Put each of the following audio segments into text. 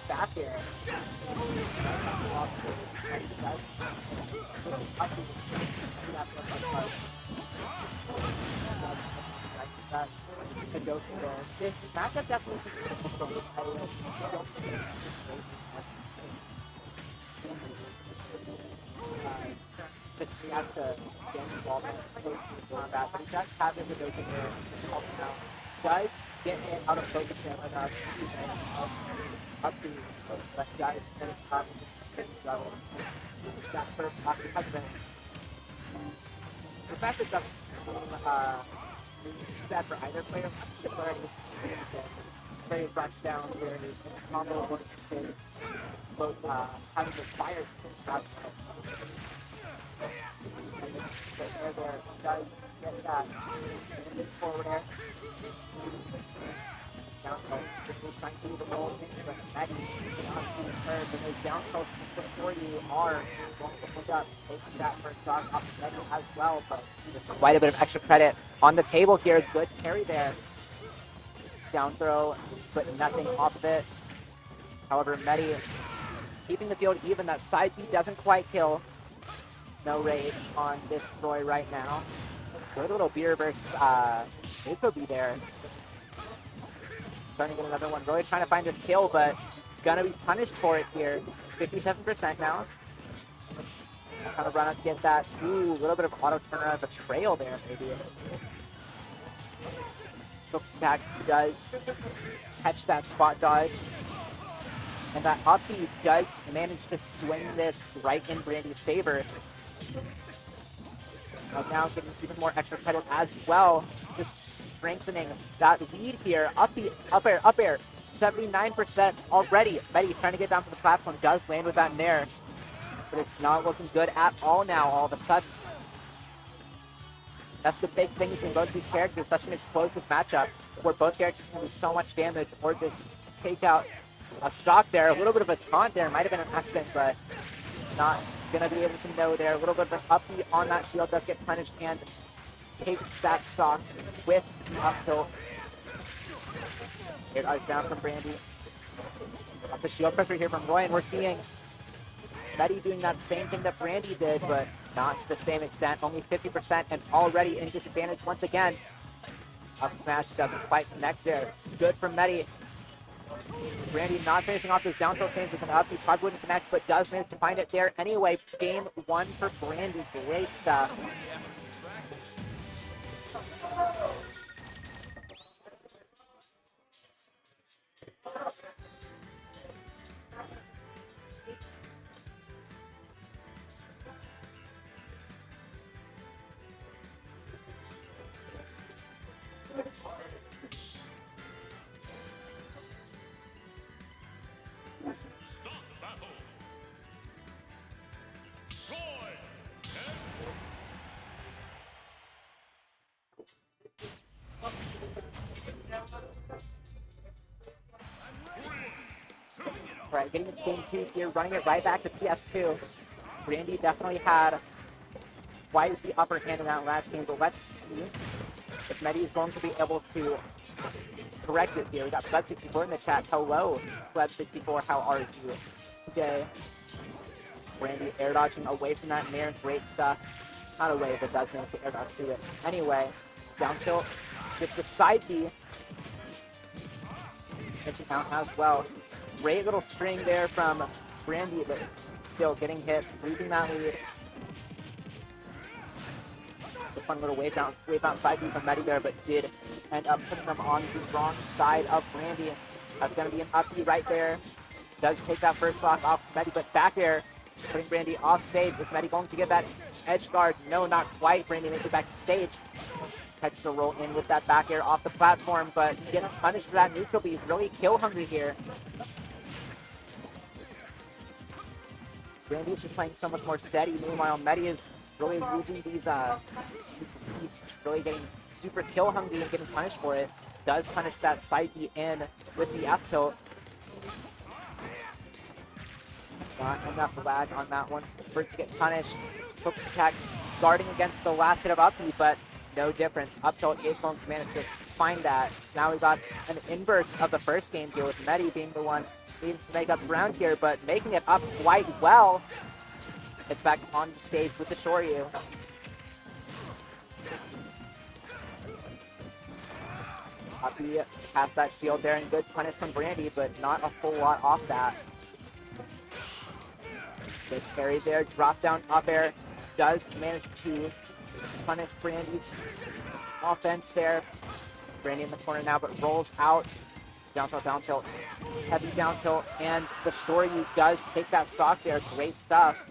Back here. This matchup definitely seems to be from he has to get involved in combat, but he does have the ability to help him out. Does get it out of focus him enough up to but does end up that first off because of it. This matchup doesn't bad for either player. Similarity very rush down, very combo oriented, both having the fire out there does get that forward air. Down tilt, trying to do the whole thing, but Meddy cannot be heard, and those down tilts before you are going to look up, taking that first shot off of Meddy as well, but just quite a bit of extra credit on the table here. Good carry there. Down throw, but nothing off of it. However, Meddy keeping the field even. That side B doesn't quite kill. No rage on this Roy right now. Good little beer versus be there. Trying to get another one. Roy trying to find this kill, but gonna be punished for it here. 57% now. Trying to run up to get that. Ooh, a little bit of auto turnaround betrayal there, maybe. Hooks attack does catch that spot dodge. And that up B does manage to swing this right in Brandy's favor. Now getting even more extra credit as well. Just strengthening that lead here. Up B, up air. 79% already. Meddy trying to get down to the platform. Does land with that nair. But it's not looking good at all now, all of a sudden. That's the big thing between both these characters. Such an explosive matchup where both characters can do so much damage or just take out a stock there. A little bit of a taunt there. Might have been an accident, but not going to be able to know there. A little bit of an up B on that shield. Does get punished and takes that stock with the up tilt. Here down from Brandy. Up the shield pressure here from Roy, and we're seeing Meddy doing that same thing that Brandy did, but not to the same extent. Only 50% and already in disadvantage once again. Up smash doesn't quite connect there. Good from Meddy. Brandy not finishing off those down throw chains with an up. He probably wouldn't connect, but does manage to find it there anyway. Game one for Brandy. Great stuff. Right, getting into game two here, running it right back to PS2. Brandy definitely had quite the upper hand in that last game, but let's see if Meddy is going to be able to correct it here. We got Pleb64 in the chat. Hello, Pleb64, how are you today? Brandy air dodging away from that nair. Great stuff. Not away, but does manage to air dodge to it. Anyway, down tilt gets the side B. Pitching out as well. Great little string there from Brandy, but still getting hit, losing that lead. A fun little wave out side B from Meddy there, but did end up putting them on the wrong side of Brandy. That's going to be an up B right there. Does take that first stock off Meddy, but back air, putting Brandy off stage. Is Meddy going to get that edge guard? No, not quite. Brandy makes it back to stage. Catches a roll in with that back air off the platform, but getting punished for that neutral B. Really kill hungry here. Brandy's just playing so much more steady. Meanwhile, Meddy is really using these really getting super kill hungry and getting punished for it. Does punish that side B in with the up tilt. Not enough lag on that one for it to get punished. Focus attack guarding against the last hit of up B, but no difference. Up tilt is going to manage to find that. Now we got an inverse of the first game here with Meddy being the one needing to make up ground here, but making it up quite well. It's back on the stage with the Shoryu. Up B past that shield there, and good punish from Brandy, but not a whole lot off that. Good carry there, drop down up air, does manage to punish Brandy's offense there. Brandy in the corner now, but rolls out. Down tilt, heavy down tilt, and the Shoryu does take that stock there. Great stuff.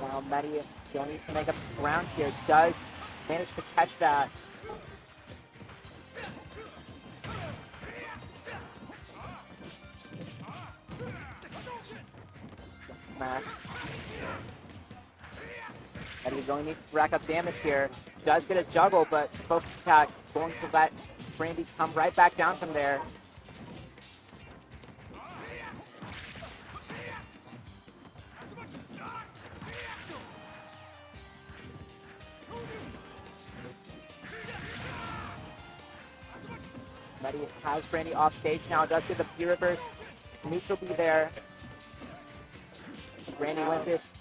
Now Meddy still needs to make up ground here. Does manage to catch that. Smash. Meddy going to need to rack up damage here. Does get a juggle, but focus attack going to let Brandy come right back down from there. Meddy has Brandy off stage now. Does get the P-reverse. Neutral B there. Brandy wins this.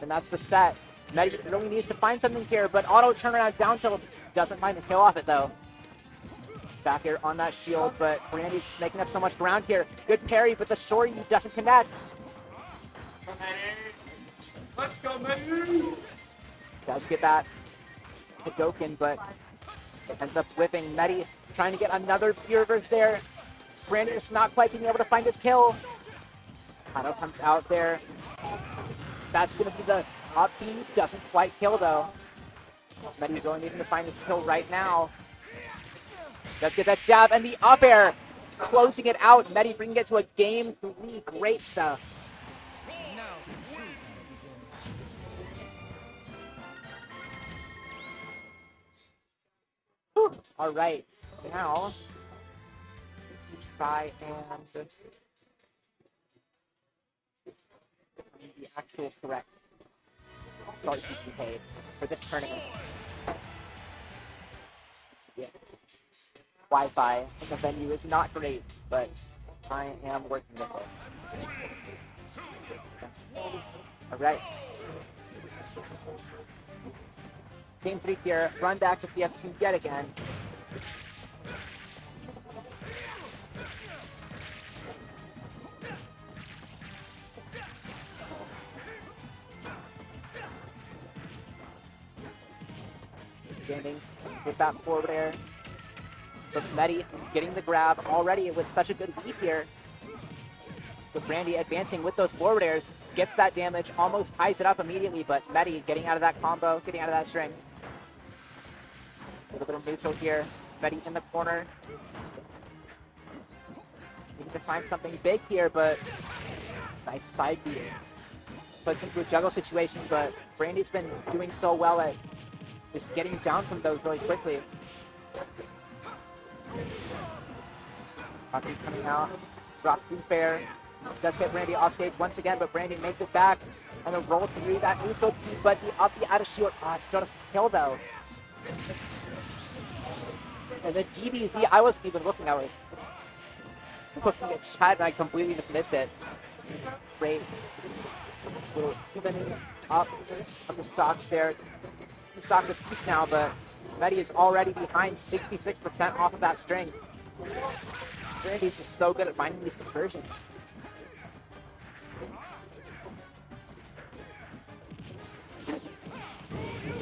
And that's the set. Meddy really needs to find something here, but auto turnaround down tilt doesn't mind the kill off it though. Back here on that shield, but Brandy's making up so much ground here. Good parry, but the Shoryu doesn't connect. Let's go, Meddy! Does get that Hadoken, but it ends up whipping. Meddy trying to get another P-reverse there. Brandy is not quite being able to find his kill. Kano comes out there. That's going to be the up B. Doesn't quite kill, though. Meddy's really needing to find his kill right now. Does get that jab, and the up air. Closing it out. Meddy bringing it to a game 3. Great stuff. Whew. All right. Now, try and the actual correct start GP for this tournament. Yeah. Wi-Fi in the venue is not great, but I am working with it. Alright. Game 3 here, run back to PS2 yet again. Standing with that forward air. So Meddy getting the grab already with such a good lead here. With Brandy advancing with those forward airs, gets that damage, almost ties it up immediately, but Meddy getting out of that combo, getting out of that string. A little bit of neutral here. Meddy in the corner. Needing to find something big here, but nice side beat. Puts into a juggle situation, but Brandy's been doing so well at just getting down from those really quickly. Rocky coming out. Drop through fair. Does hit Brandy off stage once again, but Brandy makes it back. And then roll through that neutral key, but the up the out of shield. Still doesn't kill though. And the DBZ, I wasn't even looking, I was looking at chat and I completely just missed it. Great. Even up of the stocks there. The stock is piece now, but Meddy is already behind 66% off of that string. Brandy's just so good at finding these conversions.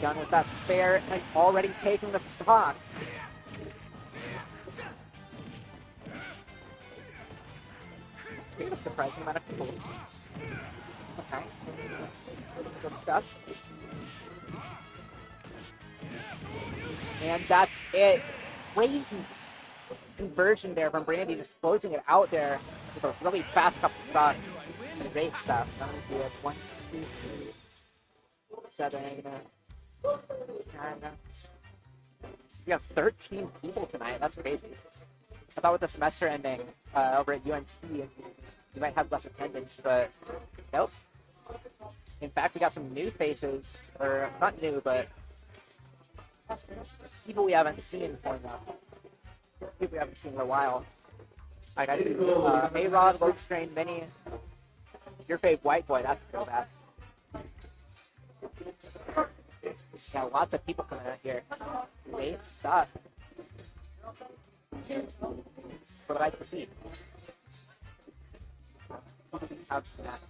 Done with that spare and already taking the stock. We have a surprising amount of people. Okay. Good stuff. And that's it. Crazy conversion there from Brandy, just closing it out there with a really fast couple shots. Great stuff. Let me do it. 1, 2, 3, 7, 9. We have 13 people tonight. That's crazy. I thought with the semester ending over at UNT, you might have less attendance, but nope. In fact, we got some new faces, or not new, but people we haven't seen for now. People we haven't seen in a while. I got Arod, Load Strain, Mini, your fave white boy. That's real bad. Yeah, lots of people coming out here. Great stuff. What do I like to see? How's that?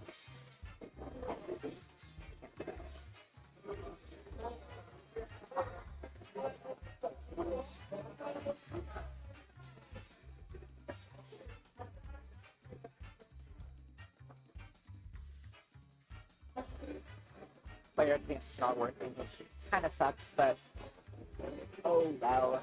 Player advance is not working, which kind of sucks, but oh well.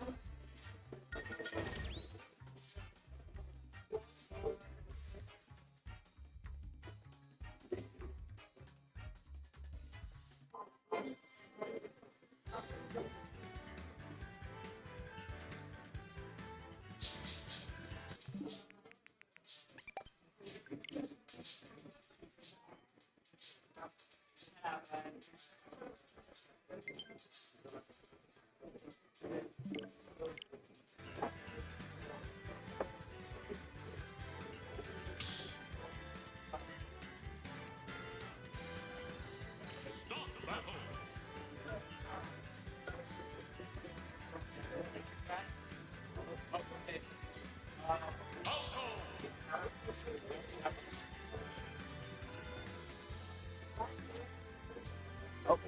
Oh.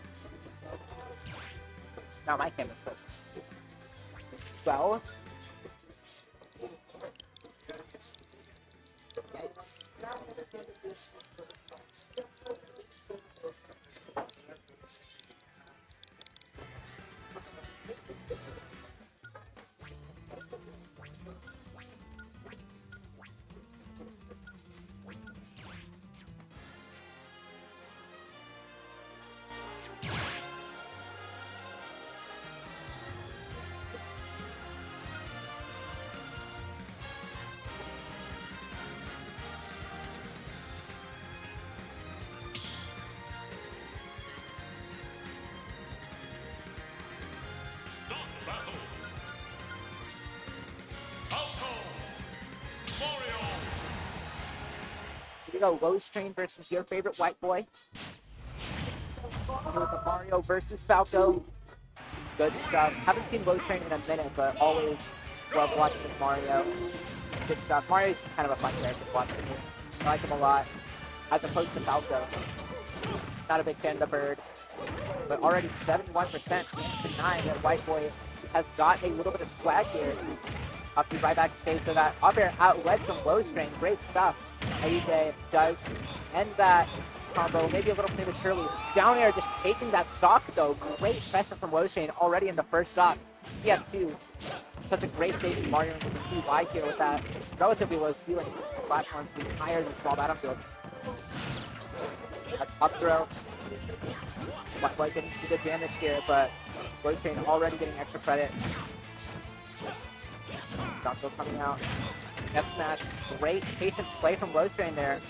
Now my camera's closed. Well. Here we go, Low Strain versus your favorite white boy. Here with the Mario versus Falco. Good stuff. Haven't seen Low Strain in a minute, but always love watching Mario. Good stuff. Mario's just kind of a fun character to watch for me. I like him a lot, as opposed to Falco. Not a big fan of the bird, but already 71% to 9 that white boy has got a little bit of swag here. Up to right back stage for that up air outlet from Low Strain. Great stuff. Dedede does end that combo, maybe a little prematurely. Down air just taking that stock though. Great pressure from Low Strain already in the first stock. He had 2. Such a great save from Mario, and you can see why here with that relatively low ceiling. Platforms being higher than small battlefield. That's up throw. White boy getting some good damage here, but Low Strain already getting extra credit. Also coming out. F smash. Great patient play from Low Strain there.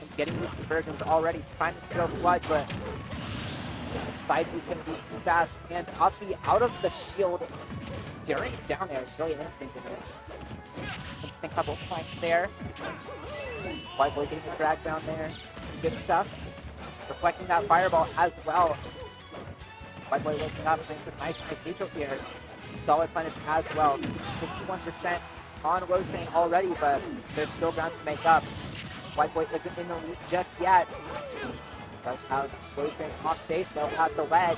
And getting these conversions already. Trying to throw flood, but side is going to be too fast. And up the out of the shield. Staring down there is really interesting to me. A couple points there. White boy getting the drag down there. Good stuff. Reflecting that fireball as well. White boy waking up. Thanks with nice neutral here. Solid punish as well. 51% on Low Strain already, but there's still ground to make up. White boy isn't in the lead just yet. Does have Low Strain off stage though at the ledge.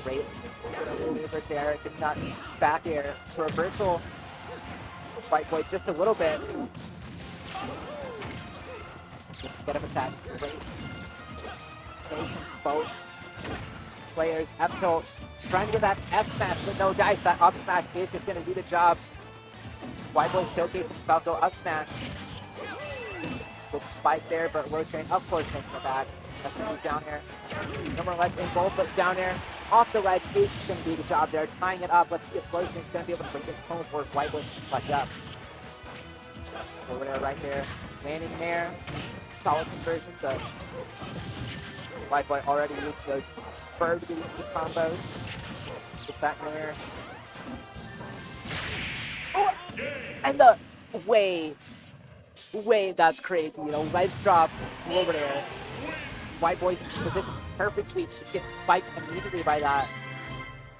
Great maneuver there. It's not back air. So reversal White Boy just a little bit. Get him attack. Great. Both players up tilt. Trying to get that F smash, but no dice. That up smash is just going to do the job. White Boy showcasing Falco up smash. Good spike there, but low strain up close taking it back. That's going to be down here. No more ledge in both, but down there. Off the ledge is going to do the job there. Tying it up. Let's see if low strain's going to be able to break this home for White Boy to clutch up. Over there, right there. Landing there. Solid conversion, but White Boy already used those bird combos. Get that in there. Oh! And the wait, that's crazy. You know, ledge drop over there. White Boy positioned perfectly to get spiked immediately by that.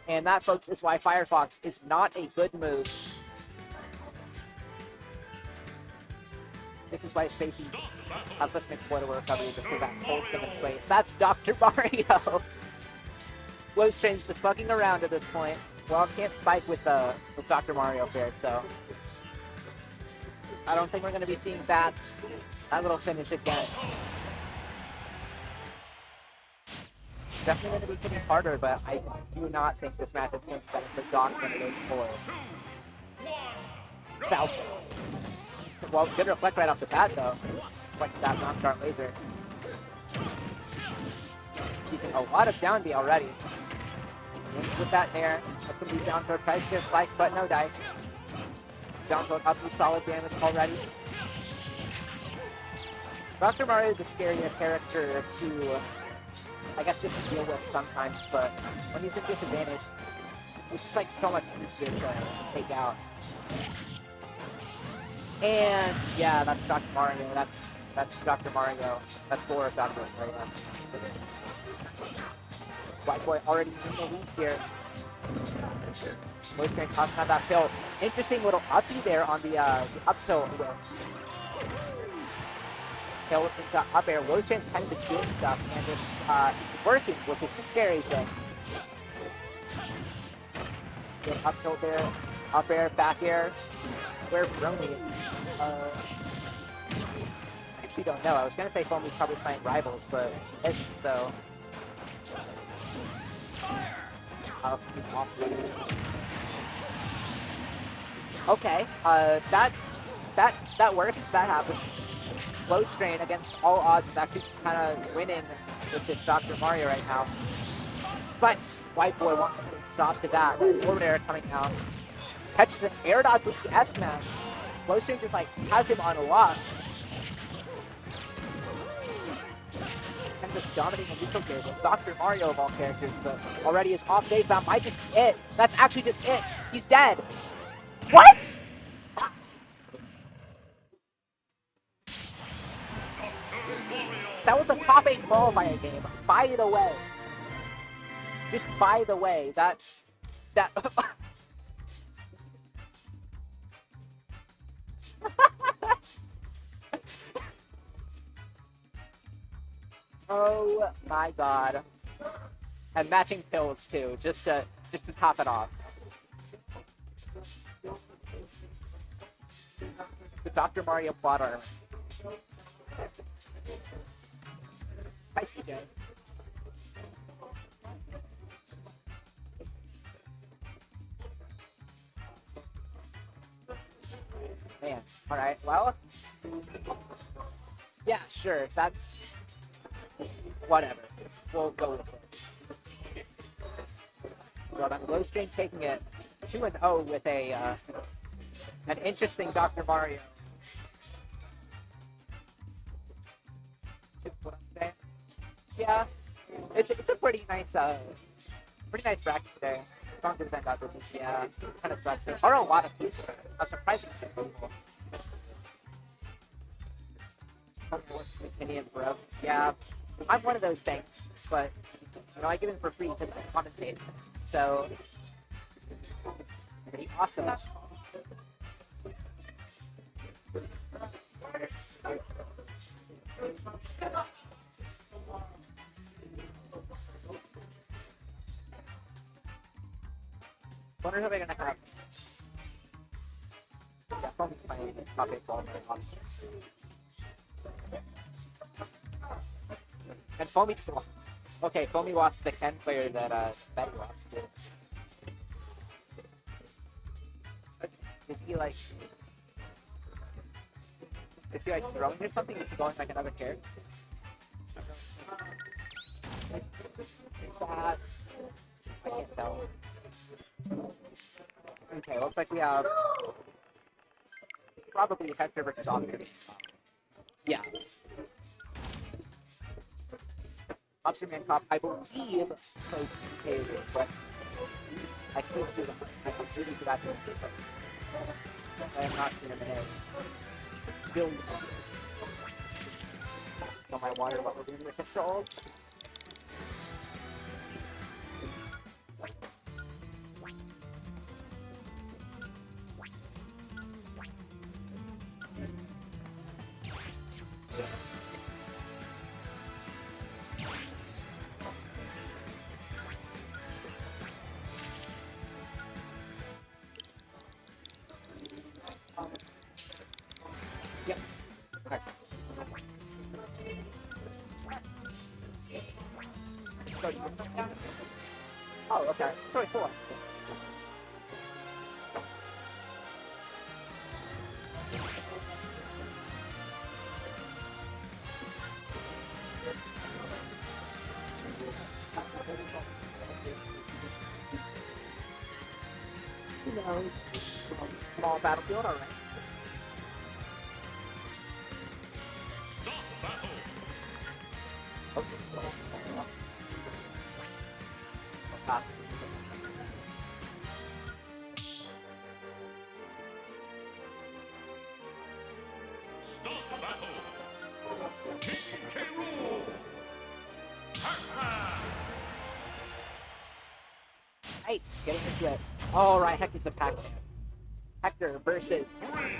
And that, folks, is why Firefox is not a good move. This is why it's facing let's make Florida recovery just for that whole thing in place. That's Dr. Mario. Low Strange just fucking around at this point. Well, can't spike with Dr. Mario there, so I don't think we're gonna be seeing that little finish again. Definitely gonna be getting harder, but I do not think this match is going to set for Doc than it is for Falco. Well, good reflect right off the bat, though. Like that non-start laser. Using a lot of down B already. With that there, that's going to be down throw. Tries to spike, but no dice. Down throw up to solid damage already. Dr. Mario is a scarier character to, I guess, just to deal with sometimes, but when he's at disadvantage, it's just like so much easier to take out. And yeah, that's Dr. Mario. That's Dr. Mario. That's for Dr. Mario. White Boy already in the lead here. Low Strain talking about that kill. Interesting little uppy there on the up tilt whip. Kill into up air. Low Strain's kind of doing stuff, and it's working, which is the scary thing. Good up tilt there. Up air, back air. Where Brony? I actually don't know. I was gonna say Foamy's probably playing Rivals, but it isn't, so. Okay, that works. That happens. Low Strain against all odds is actually kind of winning with this Dr. Mario right now. But White Boy wants to stop to that. Forward air coming out. Catches an air dodge with the S smash. Low Strain just like has him on a lock. And just dominating the neutral game with Dr. Mario of all characters, but already is off stage. That might just be it. That's actually just it. He's dead. What? That was a top 8 qualifier game. By the way. Just by the way, that oh my god. And matching pills too, just to top it off. The Dr. Mario plot armor. Hi, CJ. Man, alright, well. Yeah, sure, that's. Whatever. We'll go with it. Well, Low Strain taking it 2-0 with an interesting Dr. Mario. What I'm saying? Yeah, it's a pretty nice bracket today. Stronger than Dr. Yeah, kind of sucks. There are a lot of people. A surprising few people. Opinion, bro. Yeah, I'm one of those things, but you know I give it for free because I commentate. So pretty awesome. Wonder who we're gonna have. Yeah, Foamy playing top 8 ball very much. And Foamy just lost. Okay, Foamy lost the Ken player that Meddy lost to. Is he like throwing or something? Is he going like another character? That I can't tell. Okay, looks like we have probably Hector versus Oscar. Yeah. Oscar Man Cop, I believe, plays K.Rool, but I could do that. I could really do that. I am not seen him in a billion. So my water level doing with controls. Yep. Nice. Oh, okay. Very cool. Who knows? Small battlefield, alright. Stop the battle! K.Rool! Pac-Man! Nice, getting into it. Alright, Hector's a Pac-Man. Hector versus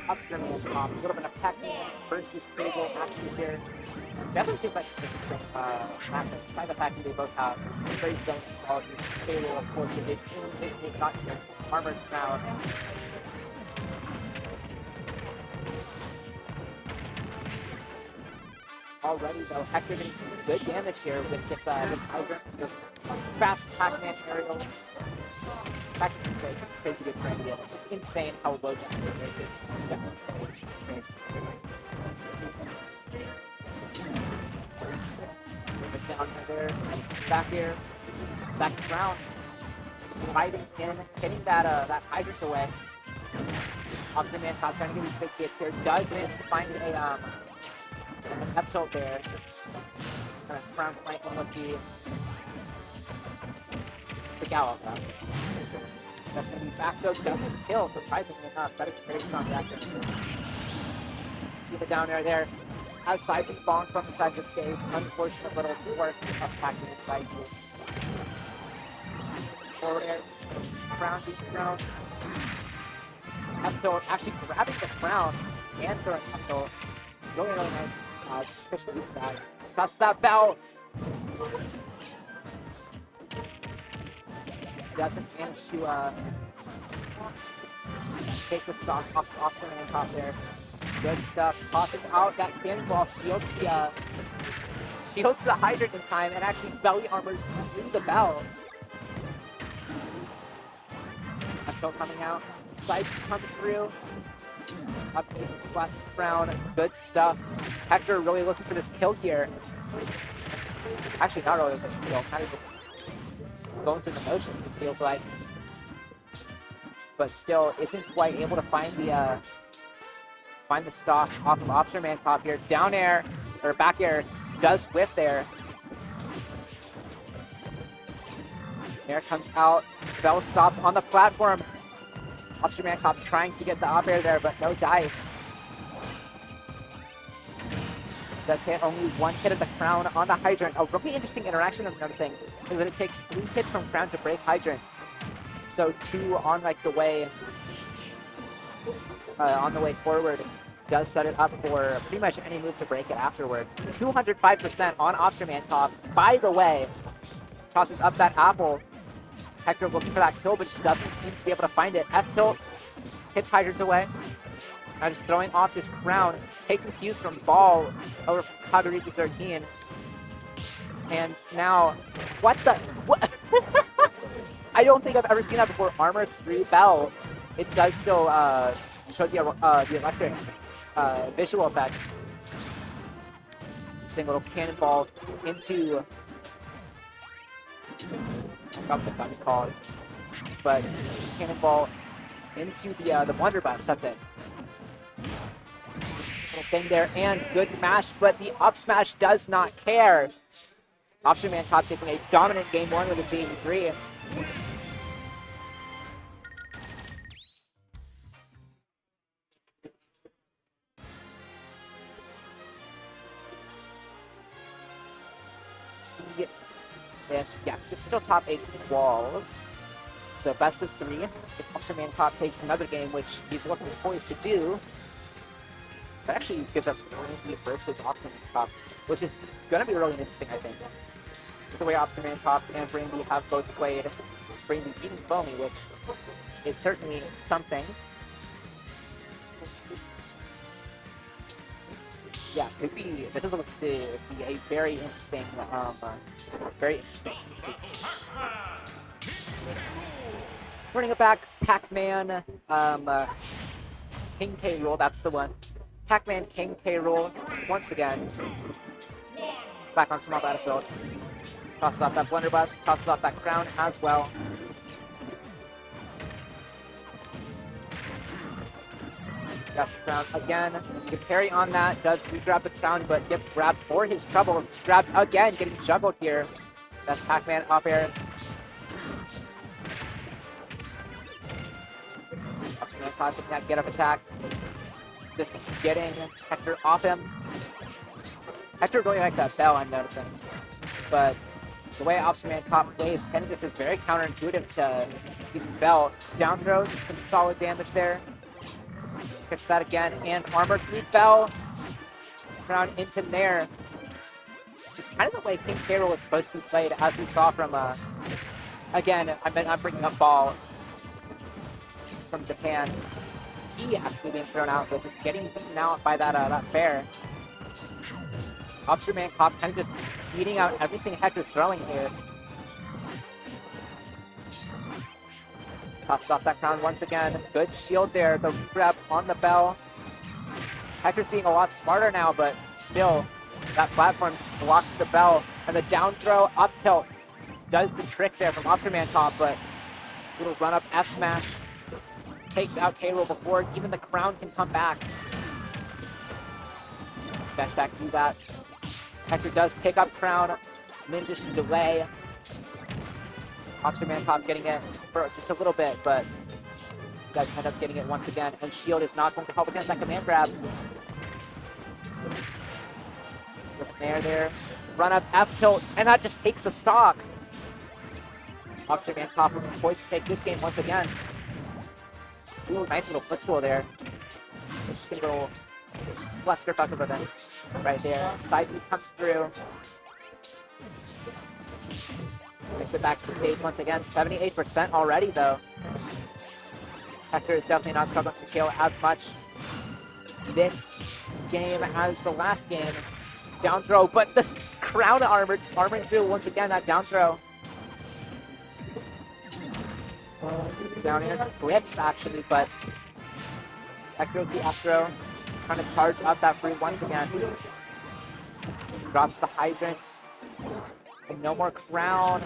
Upstream and Top. A little bit of Pac-Man versus K.Rool action here. Definitely seems like Pac-Man, despite the fact that they both have great zone quality. K.Rool, of course, with its not armored crown. Already, though, Hector getting good damage here with this hydrant, this fast Pac-Man aerial. Pac-Man crazy good trend again. It's insane how low that is. Definitely. Down there, and back here, back to ground, fighting in, hitting that hydrant away. Optimus Man Top trying to get these big hits here. Does manage to find an F-tilt there. Kind of crown flanking with the gallop. That's going to be back though. Doesn't kill, surprisingly enough. That is very strong reactor. Keep it down there. Outside the spawn from the side of the stage. Unfortunate little force of Pac-Man inside you. Forward air. Crown, deep crown. F-tilt actually grabbing the crown and throwing F-tilt. Really, really nice. Push the beast back. Toss that bell. Doesn't manage to take the stock off the main top there. Good stuff. Tosses out that cannonball, shields the hydrant in time, and actually belly armors through the bell. Until coming out, Sight comes through. Up plus crown, good stuff. Hector really looking for this kill here. Actually, not really this kill, kind of just going through the motions, it feels like. But still isn't quite able to find the stock off of Officer Man Cop here. Down air, or back air, does whiff there. Air comes out, bell stops on the platform. Officer Man Cop trying to get the up air there, but no dice. Does hit only one hit of the crown on the hydrant. A really interesting interaction I'm noticing is that it takes 3 hits from crown to break hydrant. So 2 on like the way forward does set it up for pretty much any move to break it afterward. 205% on Officer Man Cop. By the way, tosses up that apple. Hector looking for that kill, but just doesn't seem to be able to find it. F-tilt hits hydrant away. Now just throwing off this crown, taking cues from Ball over from Kaguriki 13. And now, what the? What? I don't think I've ever seen that before. Armor 3 Bell. It does still show the electric visual effect. Single cannonball into, I forgot what that's called, but cannonball into the blunderbuss. That's it. Little thing there, and good mash, but the up smash does not care. Option Man Top taking a dominant game 1 with a J83. See if, yeah, so still top 8 walls. So best of 3. If Option Man Top takes another game, which he's looking poised to do, that actually gives us Brandy versus Option Man Top, which is going to be really interesting, I think. The way Option Man Top and Brandy have both played, Brandy beating Foamy, which is certainly something. Yeah, could be. This is looking to be a very interesting, Running it back, Pac-Man, King K.Rool, that's the one. Pac-Man, King K.Rool, once again. Back on small battlefield. Tosses off that blunderbuss, tosses off that crown as well. Gets the crown again. The parry on that does re-grab the crown, but gets grabbed for his trouble. Grabbed again, getting juggled here. That's Pac-Man up air. Option classic that get up attack. Just getting Hector off him. Hector really likes that bell, I'm noticing. But the way Option Man Cop plays, Pengus is very counterintuitive to use bell. Down throws, some solid damage there. Catch that again, and armor 3 bell. Crown into Nair. Just kind of the way King K.Rool is supposed to be played, as we saw from, again, I'm bringing up Ball from Japan. He actually being thrown out, but just getting beaten out by that fair. Option Man Cop kind of just beating out everything Hector's throwing here. Tosses off that crown once again. Good shield there. The grab on the bell. Hector's being a lot smarter now, but still, that platform blocks the bell. And the down throw, up tilt, does the trick there from Option Man Top, but little run up F smash takes out K.Rool before even the crown can come back. Dash back through that. Hector does pick up crown. Min just to delay. Option Man Top getting it for just a little bit, but you guys end up getting it once again. And shield is not going to help against that command grab. With there. Run up F tilt, and that just takes the stock. Option Man Top poised to take this game once again. Ooh, nice little footstool there. It's just gonna go cluster fuck of events right there. Side B comes through. Makes it back to the stage once again. 78% already, though. Hector is definitely not struggling to kill as much this game as the last game. Down throw, but the crown armored through once again that down throw. Down air flips actually, but Hector with the up throw. Trying to charge up that free once again. Drops the hydrant. And no more crown.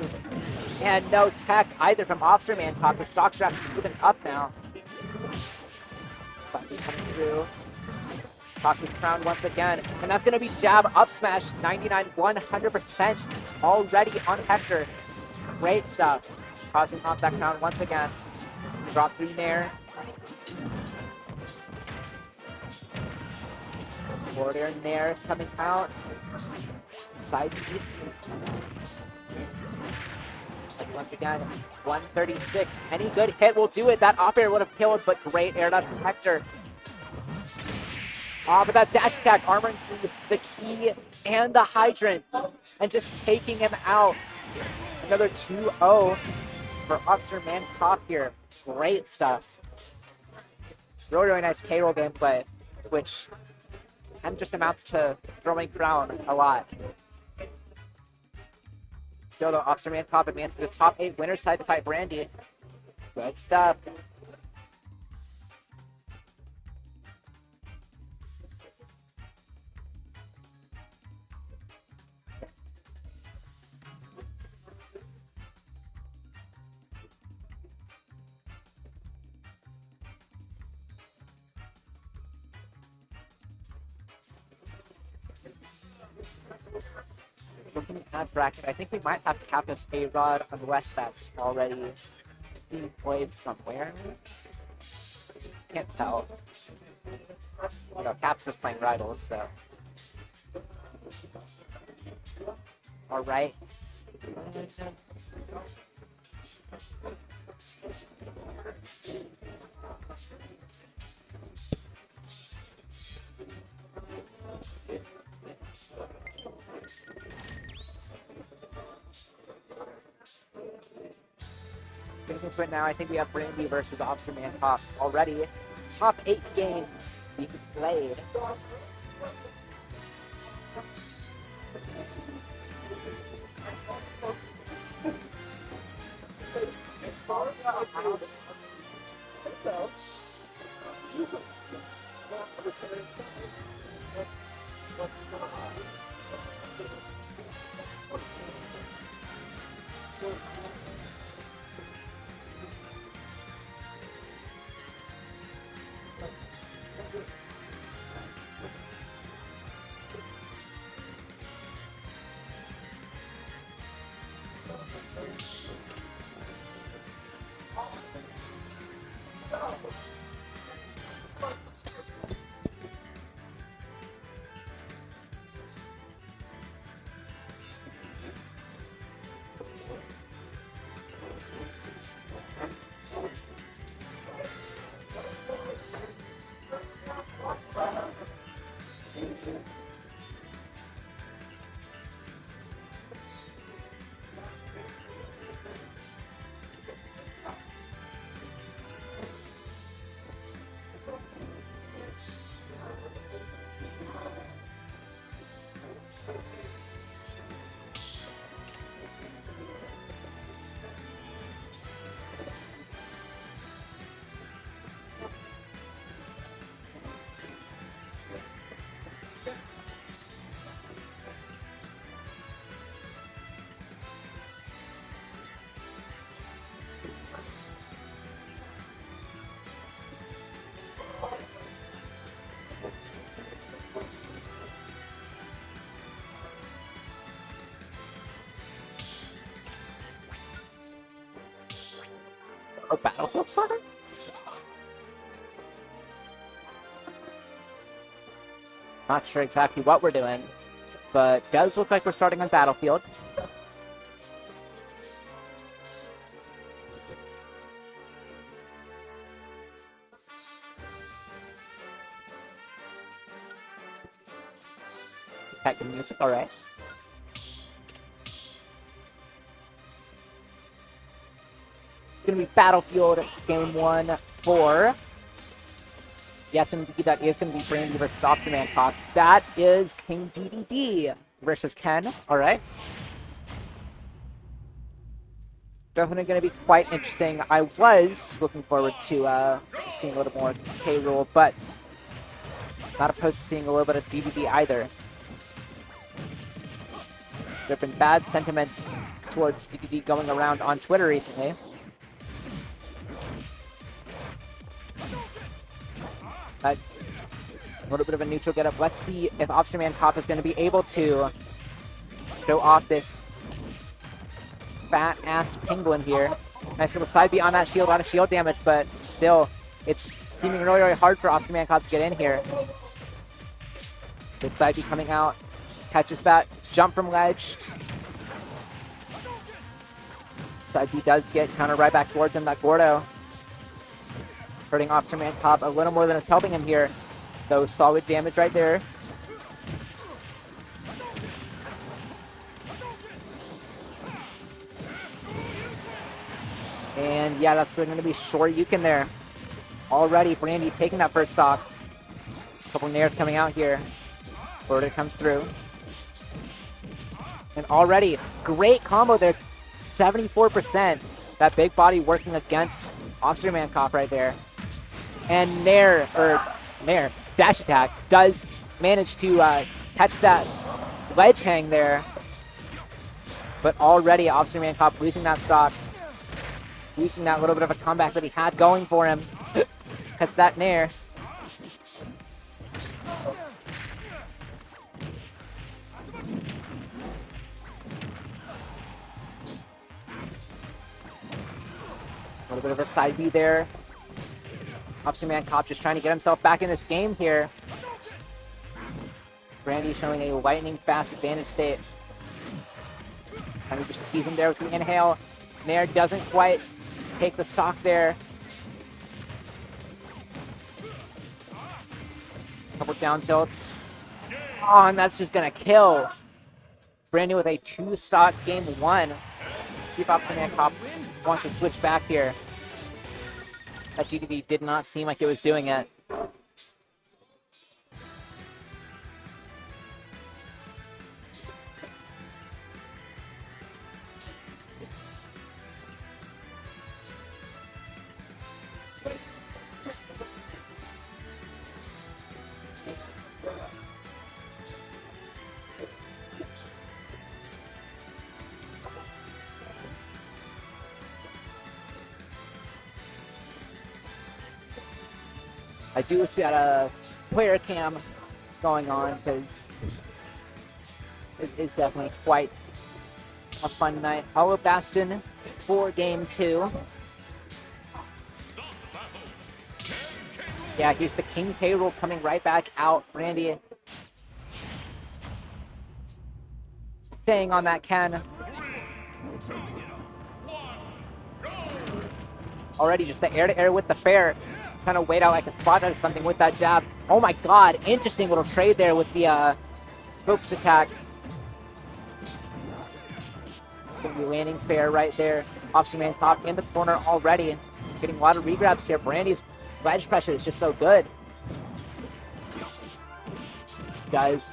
And no tech either from Officer Man Top. The stock strap is moving up now. Bucky coming through. Tosses crown once again. And that's going to be jab up smash. 99, 100% already on Hector. Great stuff. Tossing off that crown once again. Drop through Nair. Forward air Nair coming out. Side B. Once again, 136. Any good hit will do it. That up air would have killed, but great air dash from Hector. But that dash attack armoring through the key and the hydrant and just taking him out. Another 2-0 for Officer Man Cop here. Great stuff. Really, really nice K.Rool gameplay, which kind of just amounts to throwing crown a lot. Still, though, Officer Man Cop advanced to the top 8 winner side to fight Brandy. Good stuff. Looking at bracket, I think we might have Kapus, Arod, unless that's already being played somewhere. Can't tell. You know, Kapus is playing Rivals, so. Alright. Right now, I think we have Brandy versus Officer Man Cop already. Top 8 games being played. Or Battlefield Soccer? Not sure exactly what we're doing, but does look like we're starting on Battlefield. Detecting music, alright. It's gonna be Battlefield Game 1 for... Yes, indeed, that is going to be Brandy versus Officer Man Cop. That is King Dedede versus Ken. All right. Definitely going to be quite interesting. I was looking forward to seeing a little more K.Rool, but not opposed to seeing a little bit of Dedede either. There have been bad sentiments towards Dedede going around on Twitter recently. But a little bit of a neutral getup. Let's see if Officer Man Cop is going to be able to show off this fat-ass penguin here. Nice little side beat on that shield, a lot of shield damage, but still, it's seeming really, really hard for Officer Man Cop to get in here. Good side beat coming out. Catches that jump from ledge. Side beat does get counter right back towards him, that Gordo. Hurting Officer Man Cop a little more than it's helping him here. Though solid damage right there. And yeah, that's going to be Shoryuken there. already Brandy taking that first stock. A couple nairs coming out here. Border comes through. And already, great combo there. 74%. That big body working against Officer Mancop right there. And Nair, dash attack, does manage to catch that ledge hang there. But already, Officer Mancop losing that stock. Losing that little bit of a comeback that he had going for him. Because that Nair. A little bit of a side B there. Officer Mancop just trying to get himself back in this game here. Brandy showing a lightning fast advantage state. Trying to just keep him there with the inhale. Nair doesn't quite take the stock there. Couple down tilts. Oh, and that's just gonna kill. Brandy with a 2-stock game 1. See if Officer Mancop wants to switch back here. That GDB did not seem like it was doing it. I do wish we had a player cam going on because it is definitely quite a fun night. Hollow Bastion for game 2. Yeah, here's the King K.Rool coming right back out. Brandy staying on that Ken. Already just the air-to-air with the fair. Trying to wait out like a spot or something with that jab. Oh my god, interesting little trade there with the focus attack. Gonna be landing fair right there. Officer Mancop in the corner already. Getting a lot of regrabs here. Brandy's ledge pressure is just so good. Guys,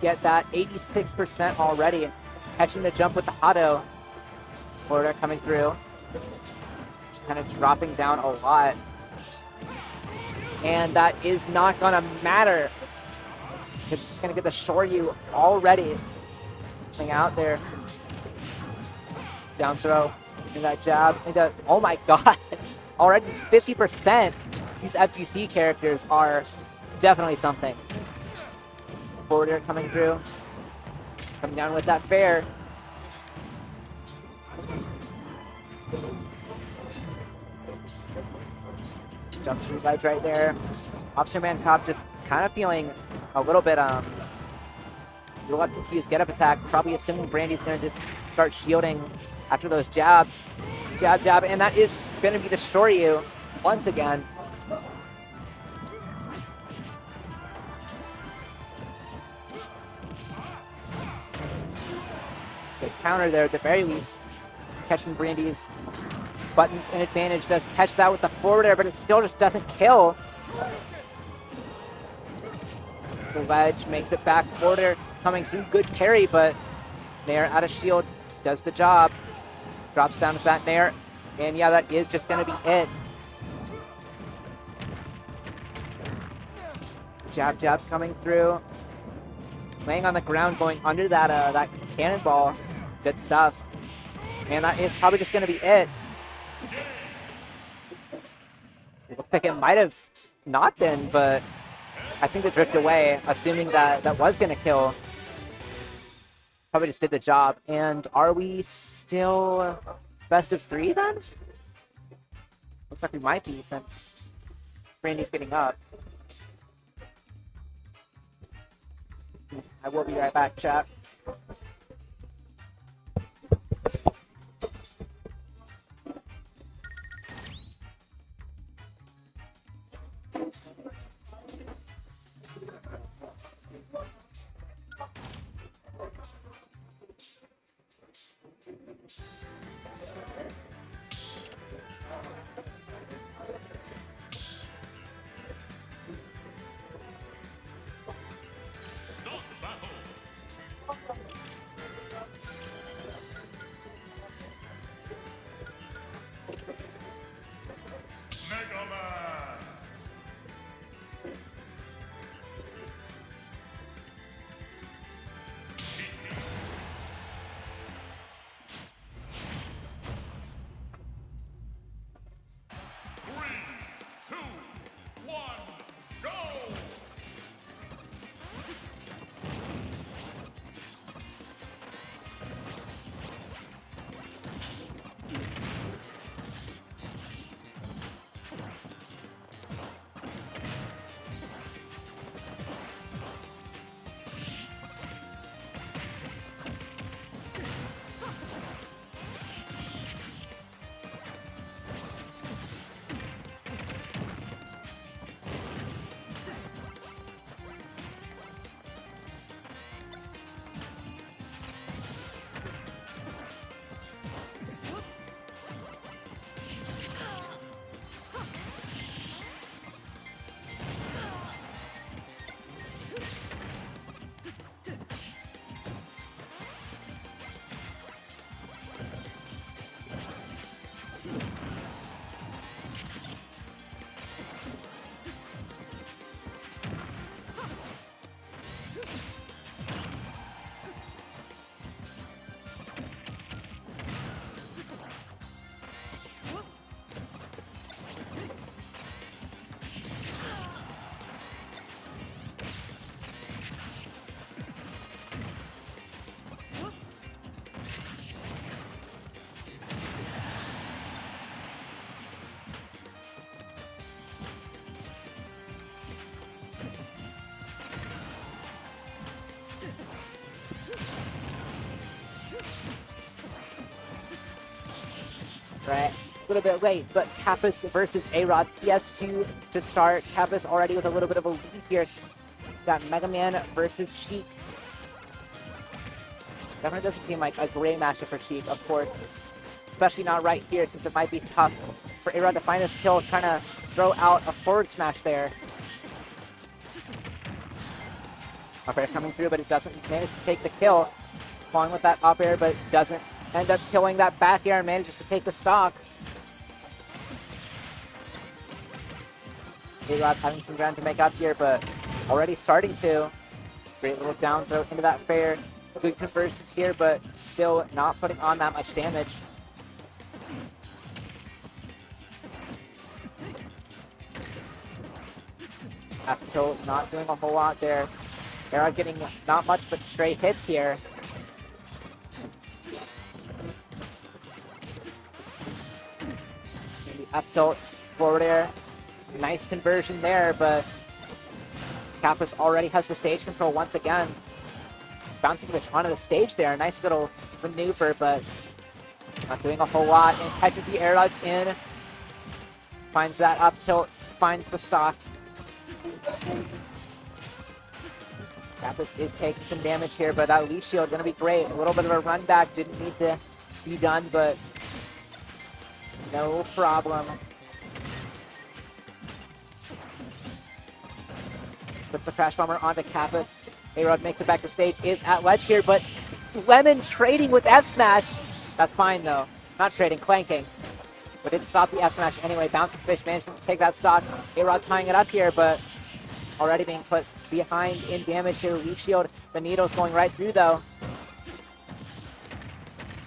get that 86% already. Catching the jump with the auto. Order coming through. Just kind of dropping down a lot. And that is not gonna matter. It's just gonna get the Shoryu already. Thing out there. Down throw. And that jab. Into, oh my god. Already 50%. These FGC characters are definitely something. Forwarder coming through. Coming down with that fair. Jump through ledge right there. Officer Mancop just kind of feeling a little bit reluctant to use get up attack. Probably assuming Brandy's gonna just start shielding after those jabs. Jab, jab, and that is gonna be the Shoryu once again. Good counter there at the very least. Catching Brandy's buttons in advantage, does catch that with the forward air, but it still just doesn't kill. The ledge makes it back. Forward air coming through, good parry, but Nair out of shield does the job. Drops down with that Nair, and yeah, that is just gonna be it. Jab, jab coming through. Laying on the ground, going under that that cannonball. Good stuff. And that is probably just gonna be it. It looked like it might have not been, but I think they drifted away, assuming that that was going to kill. Probably just did the job. And are we still best of 3 then? Looks like we might be, since Brandy's getting up. I will be right back, chat. Right, a little bit late, but Kapus versus Arod. PS2 to start. Kapus already with a little bit of a lead here. Got Mega Man versus Sheik. Definitely doesn't seem like a great matchup for Sheik, of course. Especially not right here, since it might be tough for Arod to find his kill, trying to throw out a forward smash there. Up air coming through, but it doesn't manage to take the kill. Falling with that up air, but doesn't end up killing that back air and manages to take the stock. Arod's having some ground to make up here, but already starting to. Great little down throw into that fair. Good conversions here, but still not putting on that much damage. So not doing a whole lot there. Arod getting not much but straight hits here. Up tilt, forward air. Nice conversion there, but Kapus already has the stage control once again. Bouncing this onto the stage there. Nice little maneuver, but not doing a whole lot. And catches the air dodge in. Finds that up tilt, finds the stock. Kapus is taking some damage here, but that leaf shield going to be great. A little bit of a run back. Didn't need to be done, but no problem. Puts the Crash Bomber onto Kapus. Arod makes it back to stage. Is at ledge here, but Lemon trading with F Smash. That's fine, though. Not trading, clanking. But it stopped the F Smash anyway. Bouncing Fish management to take that stock. Arod tying it up here, but already being put behind in damage here. Leaf Shield. The needle's going right through, though.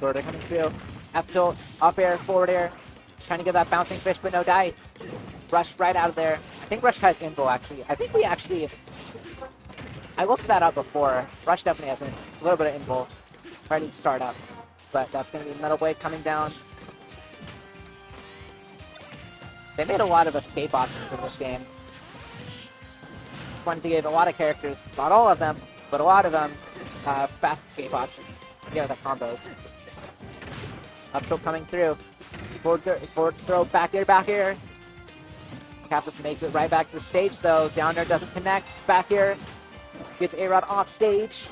Forward air coming through. F tilt, up air, forward air. Trying to get that Bouncing Fish, but no dice. Rush right out of there. I think Rush has Invo, actually. I think we actually... I looked that up before. Rush definitely has a little bit of Invo. Ready to start up. But that's going to be Metal Blade coming down. They made a lot of escape options in this game. Wanted to give a lot of characters, not all of them, but a lot of them, fast escape options. Yeah, the combos. Up tilt coming through. Forward throw, back air. Kapus makes it right back to the stage, though. Down air doesn't connect. Back air gets Arod off stage.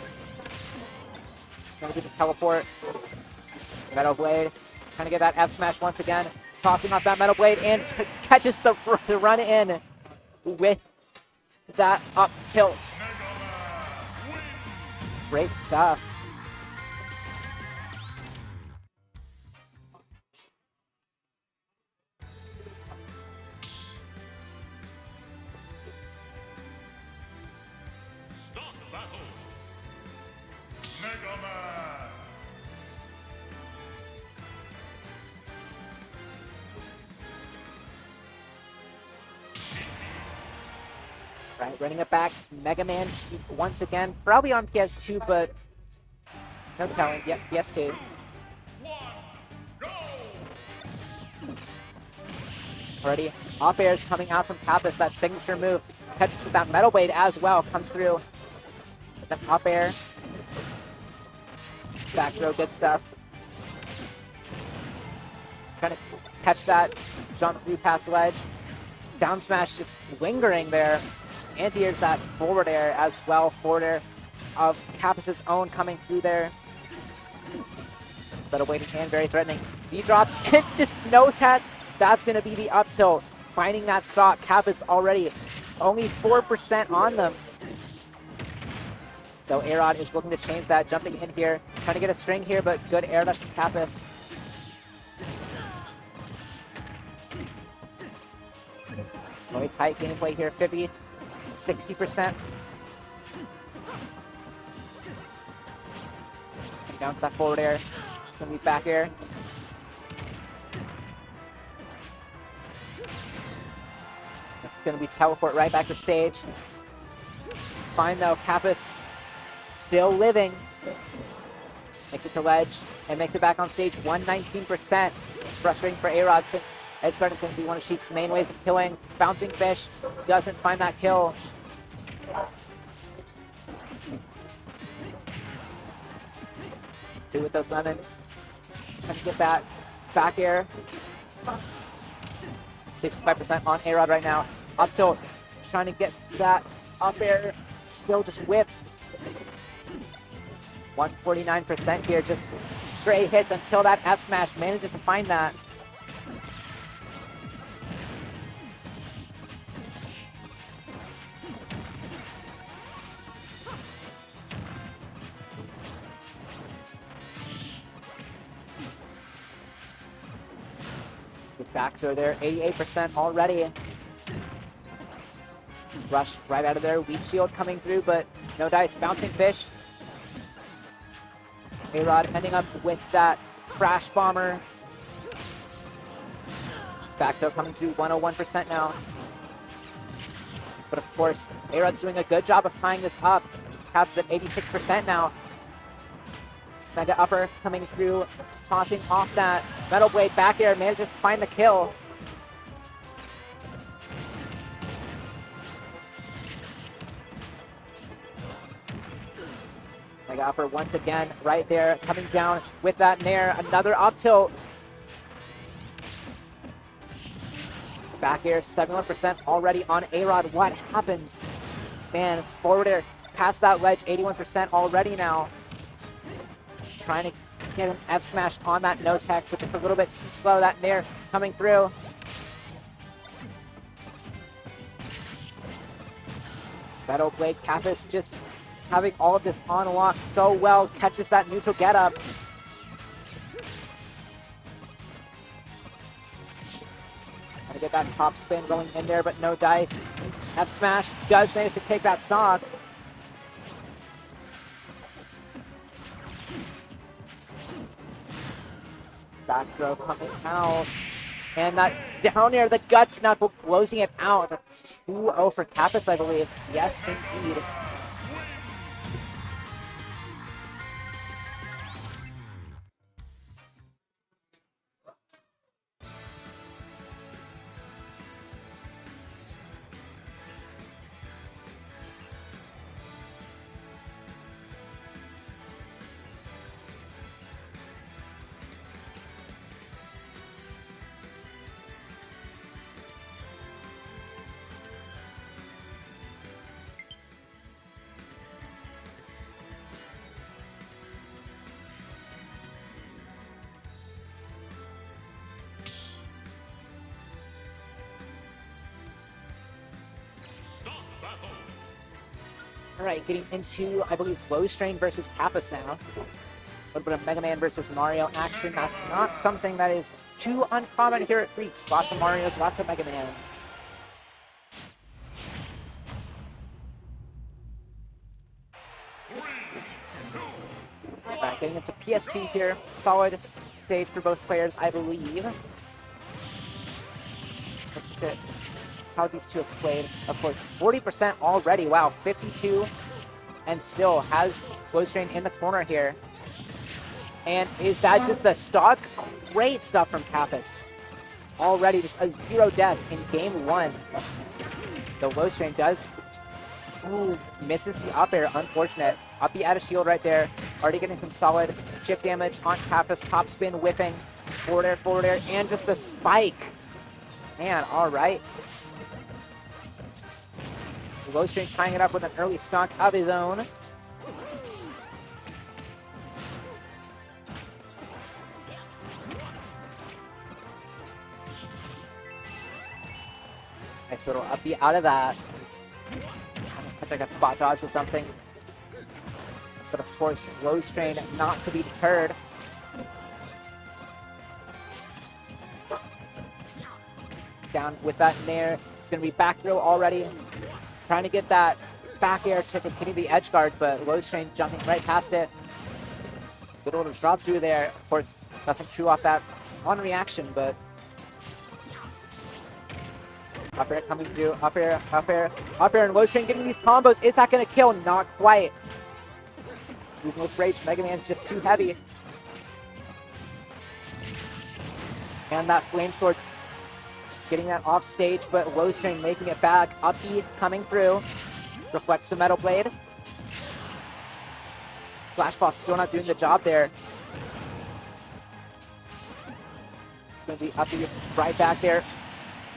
It's going to be the teleport. Metal Blade trying to get that F Smash once again. Tossing off that Metal Blade and catches the run in with that up tilt. Great stuff. Start battle. Mega Man. Right, running it back. Mega Man once again. Probably on PS2, but no telling. Yep, PS2. 1, go! Already off airs coming out from Kapus. That signature move. Catches with that Metal Blade as well. Comes through. Then up air. Back throw, good stuff. Trying to catch that. Jump through past ledge. Down smash just lingering there. Anti-airs that forward air as well. Forward air of Kapus' own coming through there. Little weighted hand, very threatening. Z drops and just no tech. That's going to be the up tilt. Finding that stock. Kapus already only 4% on them. So Arod is looking to change that. Jumping in here. Trying to get a string here, but good air dash from Kapus. Very tight gameplay here. 50, 60%. Down to that forward air. It's going to be back air. It's going to be teleport right back to stage. Fine though, Kapus still living. Makes it to ledge and makes it back on stage. 119%. Frustrating for Arod since edgeguard is going to be one of Sheik's main ways of killing. Bouncing Fish doesn't find that kill. Two with those lemons. Trying to get that back air. 65% on Arod right now. Up tilt, trying to get that up air, still just whiffs. 149% here, just stray hits until that F smash manages to find that. Good back throw there, 88% already. Rush right out of there, weak shield coming through, but no dice, bouncing fish. Arod ending up with that crash bomber. Back throw coming through, 101% now. But of course, Arod's doing a good job of tying this up. Kapus at 86% now. Mega upper coming through, tossing off that metal blade back air, manages to find the kill. Mega upper once again, right there, coming down with that nair. Another up tilt. Back air, 71% already on Arod. What happened? Man, forward air past that ledge, 81% already now. Trying to get an F smash on that no tech, but just a little bit too slow. That nair coming through. Metal blade, Kapus just having all of this on lock so well, catches that neutral get up. Trying to get that top spin going in there, but no dice. F smash does manage to take that stock. Back throw coming out. And that down air, the guts knuckle closing it out. That's 2-0 for Kapus, I believe. Yes, indeed. Alright, getting into, I believe, Low Strain versus Kapus now. A little bit of Mega Man versus Mario action. That's not something that is too uncommon here at Freaks. Lots of Marios, lots of Mega Mans. Alright, getting into PS2 here. Solid stage for both players, I believe. Let's look at how these two have played. Of course, 40% already. Wow, 52. And still has Low Strain in the corner here. And is that just the stock? Great stuff from Kapus. Already just a 0 death in game 1. The Low Strain does... Ooh, misses the up air. Unfortunate. Up the out of shield right there. Already getting some solid chip damage on Kapus. Top spin, whipping. Forward air, and just a spike. Man, alright. Low Strain tying it up with an early stock of his own. Nice little up B out of that. Catch like a spot dodge or something. But of course, Low Strain not to be deterred. Down with that nair. It's going to be back throw already. Trying to get that back air to continue the edge guard, but Low Strain jumping right past it. Good little drop through there. Of course, nothing true off that on reaction, but up air coming through. Up air, and Low Strain getting these combos. Is that going to kill? Not quite. Moving with Rage, Mega Man's just too heavy. And that Flame Sword getting that off stage, but Low Strain making it back. Up E coming through. Reflects the Metal Blade. Slash Ball still not doing the job there. going to be up right back there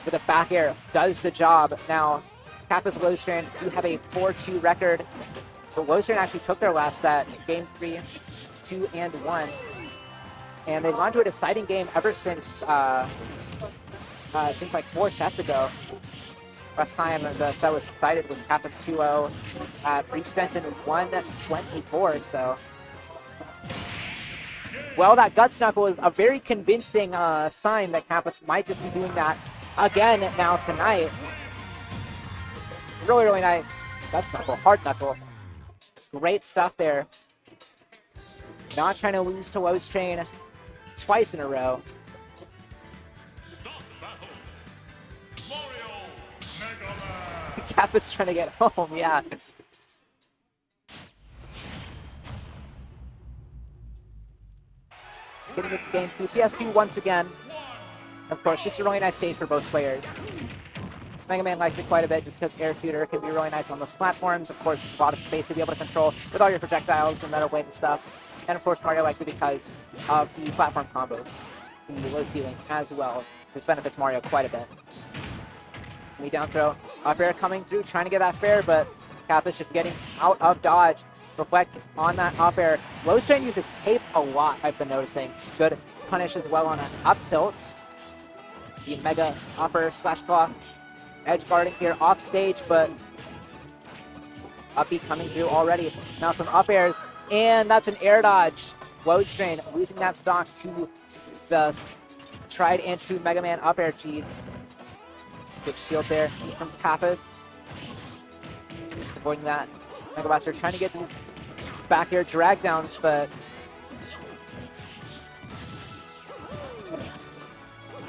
with a back air. Does the job. Now, Kapus Lowstrand do have a 4-2 record. So Lowstrand actually took their last set, game 3, 2-1. And they've gone to a deciding game ever since like 4 sets ago. Last time the set was decided was Kapus 2-0 at Breach Denton 124. So, well, that Guts Knuckle is a very convincing sign that Kapus might just be doing that again now tonight. Really, really nice. Guts Knuckle, hard knuckle. Great stuff there. Not trying to lose to Lowstrain twice in a row. Kapus trying to get home, yeah. Getting its game through CS2 once again. Of course, just a really nice stage for both players. Mega Man likes it quite a bit just because Air Shooter can be really nice on those platforms. Of course, a lot of space to be able to control with all your projectiles and metal blade and stuff. And of course, Mario likes it because of the platform combos, the low ceiling as well. This benefits Mario quite a bit. Knee down throw. Up air coming through, trying to get that fair, but Kapus just getting out of dodge. Reflect on that up air. Lowstrain uses cape a lot, I've been noticing. Good punish as well on an up tilt. The mega upper slash claw. Edge guarding here off stage, but up B coming through already. Now some up airs, and that's an air dodge. Lowstrain losing that stock to the tried and true Mega Man up air cheese. Good shield there from Kapus. Just avoiding that. Mega Blaster trying to get these back air drag downs, but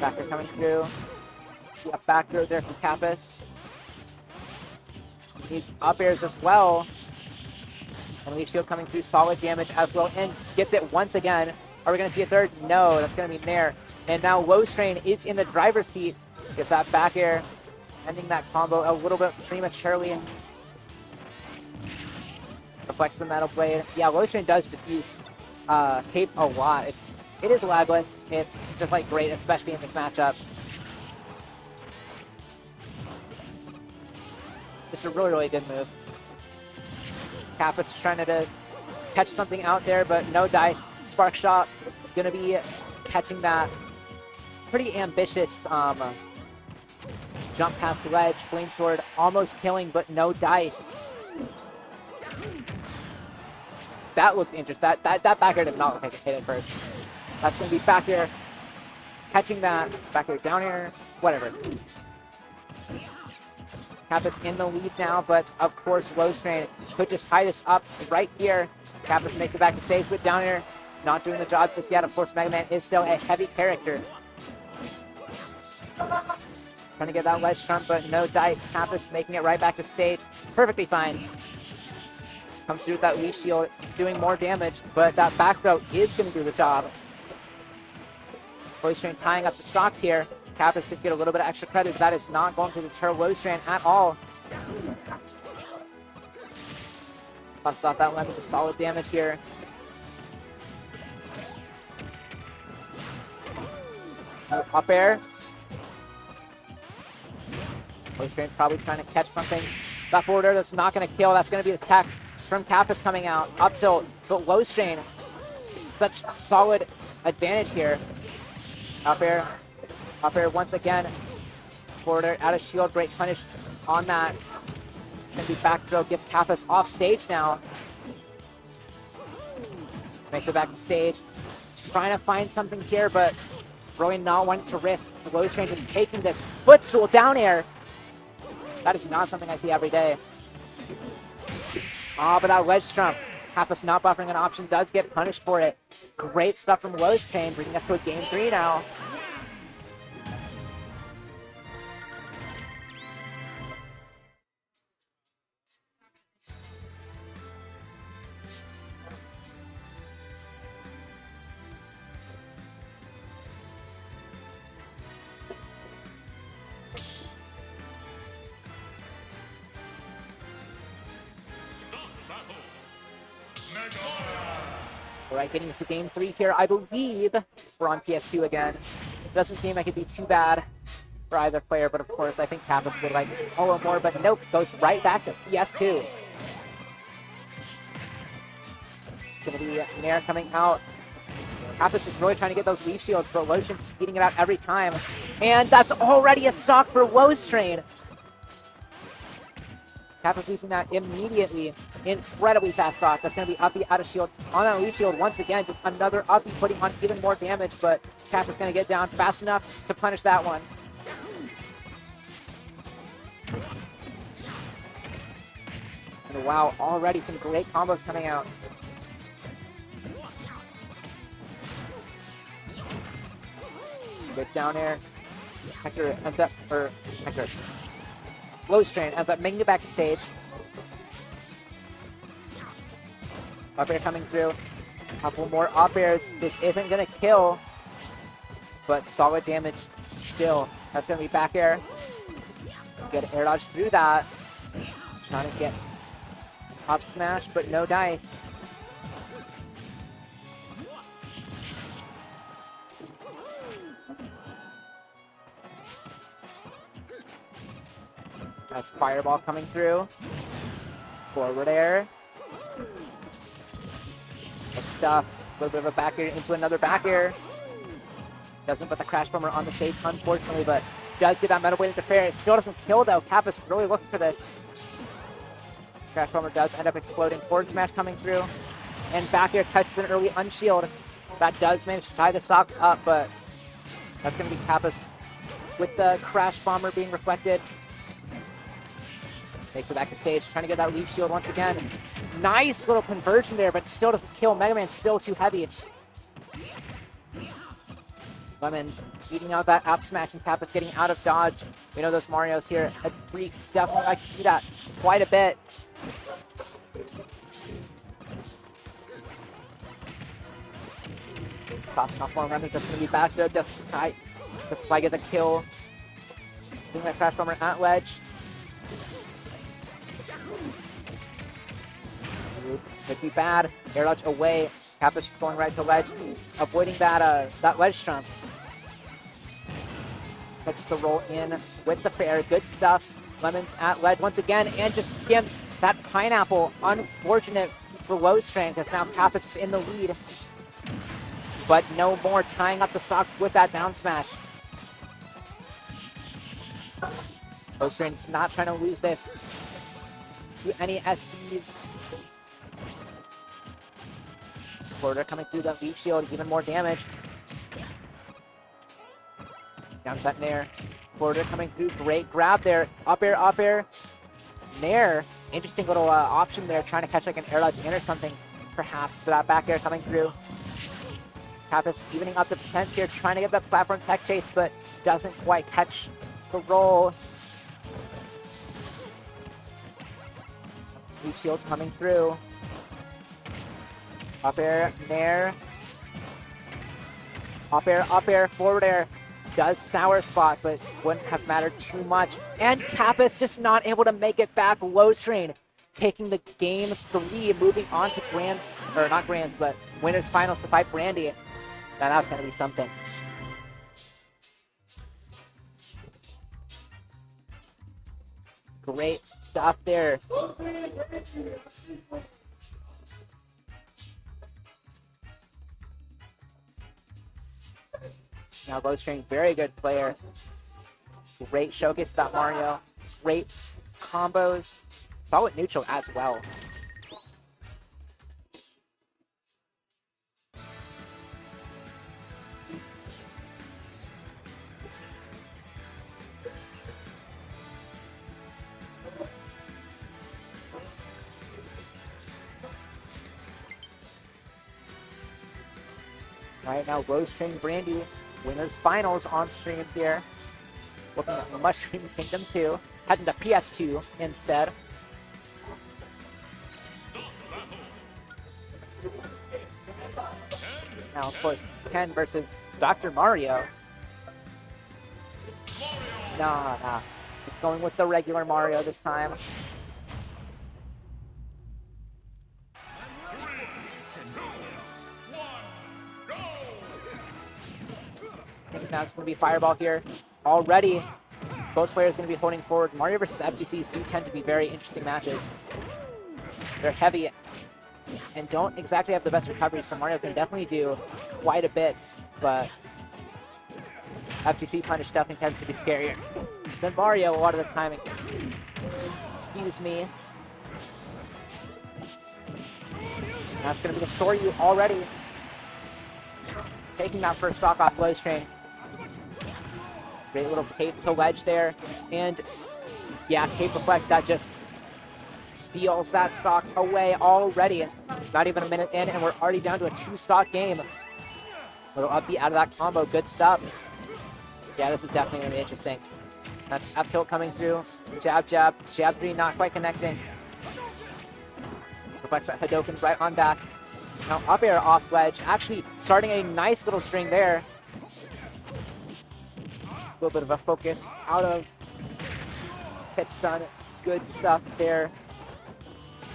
back air coming through. A back throw there from Kapus. These up airs as well. And leaf shield coming through, solid damage as well, and gets it once again. Are we going to see a third? No, that's going to be Nair. And now Lowstrain is in the driver's seat. Gets that back air, ending that combo a little bit prematurely. Reflects the metal blade. Yeah, Lowstrain does diffuse cape a lot. It is lagless. It's just like great, especially in this matchup. Just a really, really good move. Kapus trying to catch something out there, but no dice. Spark Shot gonna be catching that pretty ambitious jump past the ledge. Flame Sword almost killing, but no dice. That looked interesting. That back air did not look like it hit at first. That's gonna be back air. Catching that. Back air down air. Whatever. Kapus in the lead now, but of course Lowstrain could just tie this up right here. Kapus makes it back to stage with down air. Not doing the job just yet. Of course, Mega Man is still a heavy character. Trying to get that ledge trump, but no dice. Kapus making it right back to stage. Perfectly fine. Comes through with that leaf shield. Just doing more damage, but that back throw is going to do the job. Lowstrain tying up the stocks here. Kapus could get a little bit of extra credit, but that is not going to deter Lowstrain at all. Busts off that one with solid damage here. Up air. Lowstrain probably trying to catch something. That forward air that's not going to kill. That's going to be the tech from Kapus coming out. Up tilt, but Lowstrain, such solid advantage here. Up air. Up air once again. Forward air out of shield. Great punish on that. Gonna be back throw. Gets Kapus off stage now. Makes it back to stage. Trying to find something here, but really not wanting to risk. Lowstrain just taking this footstool down air. That is not something I see every day. Oh, but that ledge trump. Kapus not buffering an option. Does get punished for it. Great stuff from Lowstrain, bringing us to a game 3 now. All right, getting us to game 3 here. I believe we're on PS2 again. It doesn't seem like it'd be too bad for either player, but of course I think Kapus would like a little more, but nope, goes right back to PS2. It's gonna be Nair coming out. Kapus is really trying to get those leaf shields, but Lotion beating it out every time. And that's already a stock for Woestrain. Kapus using that immediately. Incredibly fast stock. That's going to be Uppy out of shield on that leaf shield once again. Just another Uppy putting on even more damage, but Kapus going to get down fast enough to punish that one. And wow, already some great combos coming out. Get down there. Hector ends up, or Hector. Woestrain ends up making it back to stage. Up air coming through. A couple more up airs. This isn't going to kill, but solid damage still. That's going to be back air. Get an air dodge through that. Trying to get up smash, but no dice. That's fireball coming through. Forward air. Good stuff. A little bit of a back air into another back air. Doesn't put the Crash Bomber on the stage, unfortunately, but does get that metal weight into fair. It still doesn't kill, though. Kapus really looking for this. Crash Bomber does end up exploding. Forward smash coming through. And back air catches an early unshield. That does manage to tie the stock up, but that's going to be Kapus with the Crash Bomber being reflected. Takes it back to stage, trying to get that leaf shield once again. Nice little conversion there, but still doesn't kill. Mega Man's still too heavy. Lemons eating out that up smash and Kapus getting out of dodge. We know those Marios here at Freaks definitely like to do that quite a bit. Tossing off more Lemons, that's going to be back there. Does Fly get the kill. Doing that Crash Bomber at ledge. Could be bad. Air dodge away. Kapus is going right to ledge, avoiding that ledge jump. Catches the roll in with the fair. Good stuff. Lemons at ledge once again, and just gimps that pineapple. Unfortunate for Woestrain, because now Kapus is in the lead. But no more, tying up the stocks with that down smash. Woestrain's not trying to lose this to any SBs. Border coming through that leaf shield, even more damage. Down set Nair. Border coming through, great grab there. Up air. Nair, interesting little option there, trying to catch like an air dodge in or something, perhaps, for that back air coming through. Kapus evening up the percents here, trying to get that platform tech chase, but doesn't quite catch the roll. Leaf shield coming through. Up air, Nair. Up air, forward air. Does sour spot, but wouldn't have mattered too much. And Kapus just not able to make it back. Woestrain taking the game 3, moving on to but winners finals to fight Brandy. Now that's going to be something. Great stuff there. Now Woestrain, very good player. Great showcase that Mario. Great combos. Solid neutral as well. Right now, Woestrain Brandy, winners finals on stream here. Looking at the Mushroom Kingdom 2, heading to PS2 instead. Now, of course, Ken versus Dr. Mario. Nah. Just going with the regular Mario this time. Things now it's going to be fireball here. Already, both players going to be holding forward. Mario versus FGCs do tend to be very interesting matches. They're heavy and don't exactly have the best recovery, so Mario can definitely do quite a bit, but FGC punish definitely tends to be scarier than Mario a lot of the time. Excuse me. That's going to be the Soryu already. Taking that first stock off Lowe's train. Great little cape to ledge there. And yeah, cape reflect, that just steals that stock away already. Not even a minute in, and we're already down to a 2-stock game. Little upbeat out of that combo. Good stuff. Yeah, this is definitely going to be interesting. That's up tilt coming through. Jab, jab. Jab 3 not quite connecting. Reflects that Hadoken right on back. Now up air off ledge. Actually starting a nice little string there. A little bit of a focus out of hit stun. Good stuff there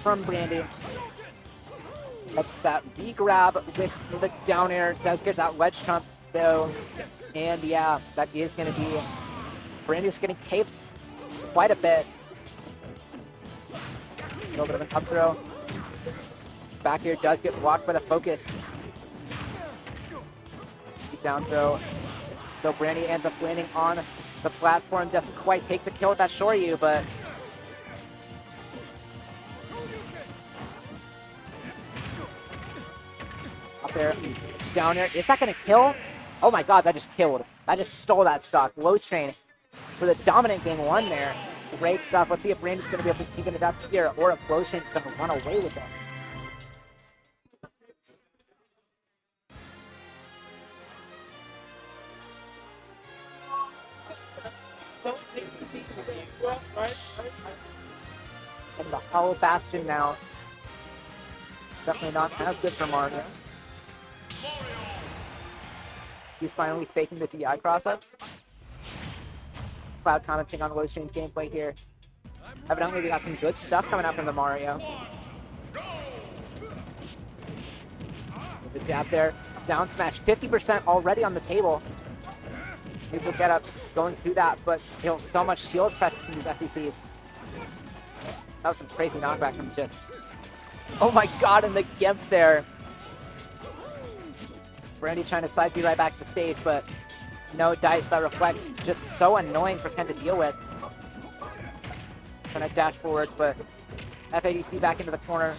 from Brandy. That's that re-grab with the down air. Does get that ledge jump though. And yeah, that is going to be... Brandy's getting caped quite a bit. A little bit of an up throw. Back here does get blocked by the focus. Deep down throw. So Brandy ends up landing on the platform. Doesn't quite take the kill with that Shoryu, but... Up there, down there. Is that going to kill? Oh my god, that just killed. That just stole that stock. Lowe's train for the dominant game 1 there. Great stuff. Let's see if Brandy's going to be able to keep it up here, or if Lowe's train's going to run away with it. And the Hollow Bastion now. Definitely not as good for Mario. He's finally faking the DI cross-ups. Cloud commenting on Lowe's Train's gameplay here. Evidently we got some good stuff coming out from the Mario. The jab there. Down smash. 50% already on the table. Neutral get up going through that, but still so much shield pressure from these FECs. That was some crazy knockback from Jit. Oh my god, and the Gimp there. Brandy trying to side B right back to the stage, but no dice that reflect. Just so annoying for Ken to deal with. Trying to dash forward, but FADC back into the corner.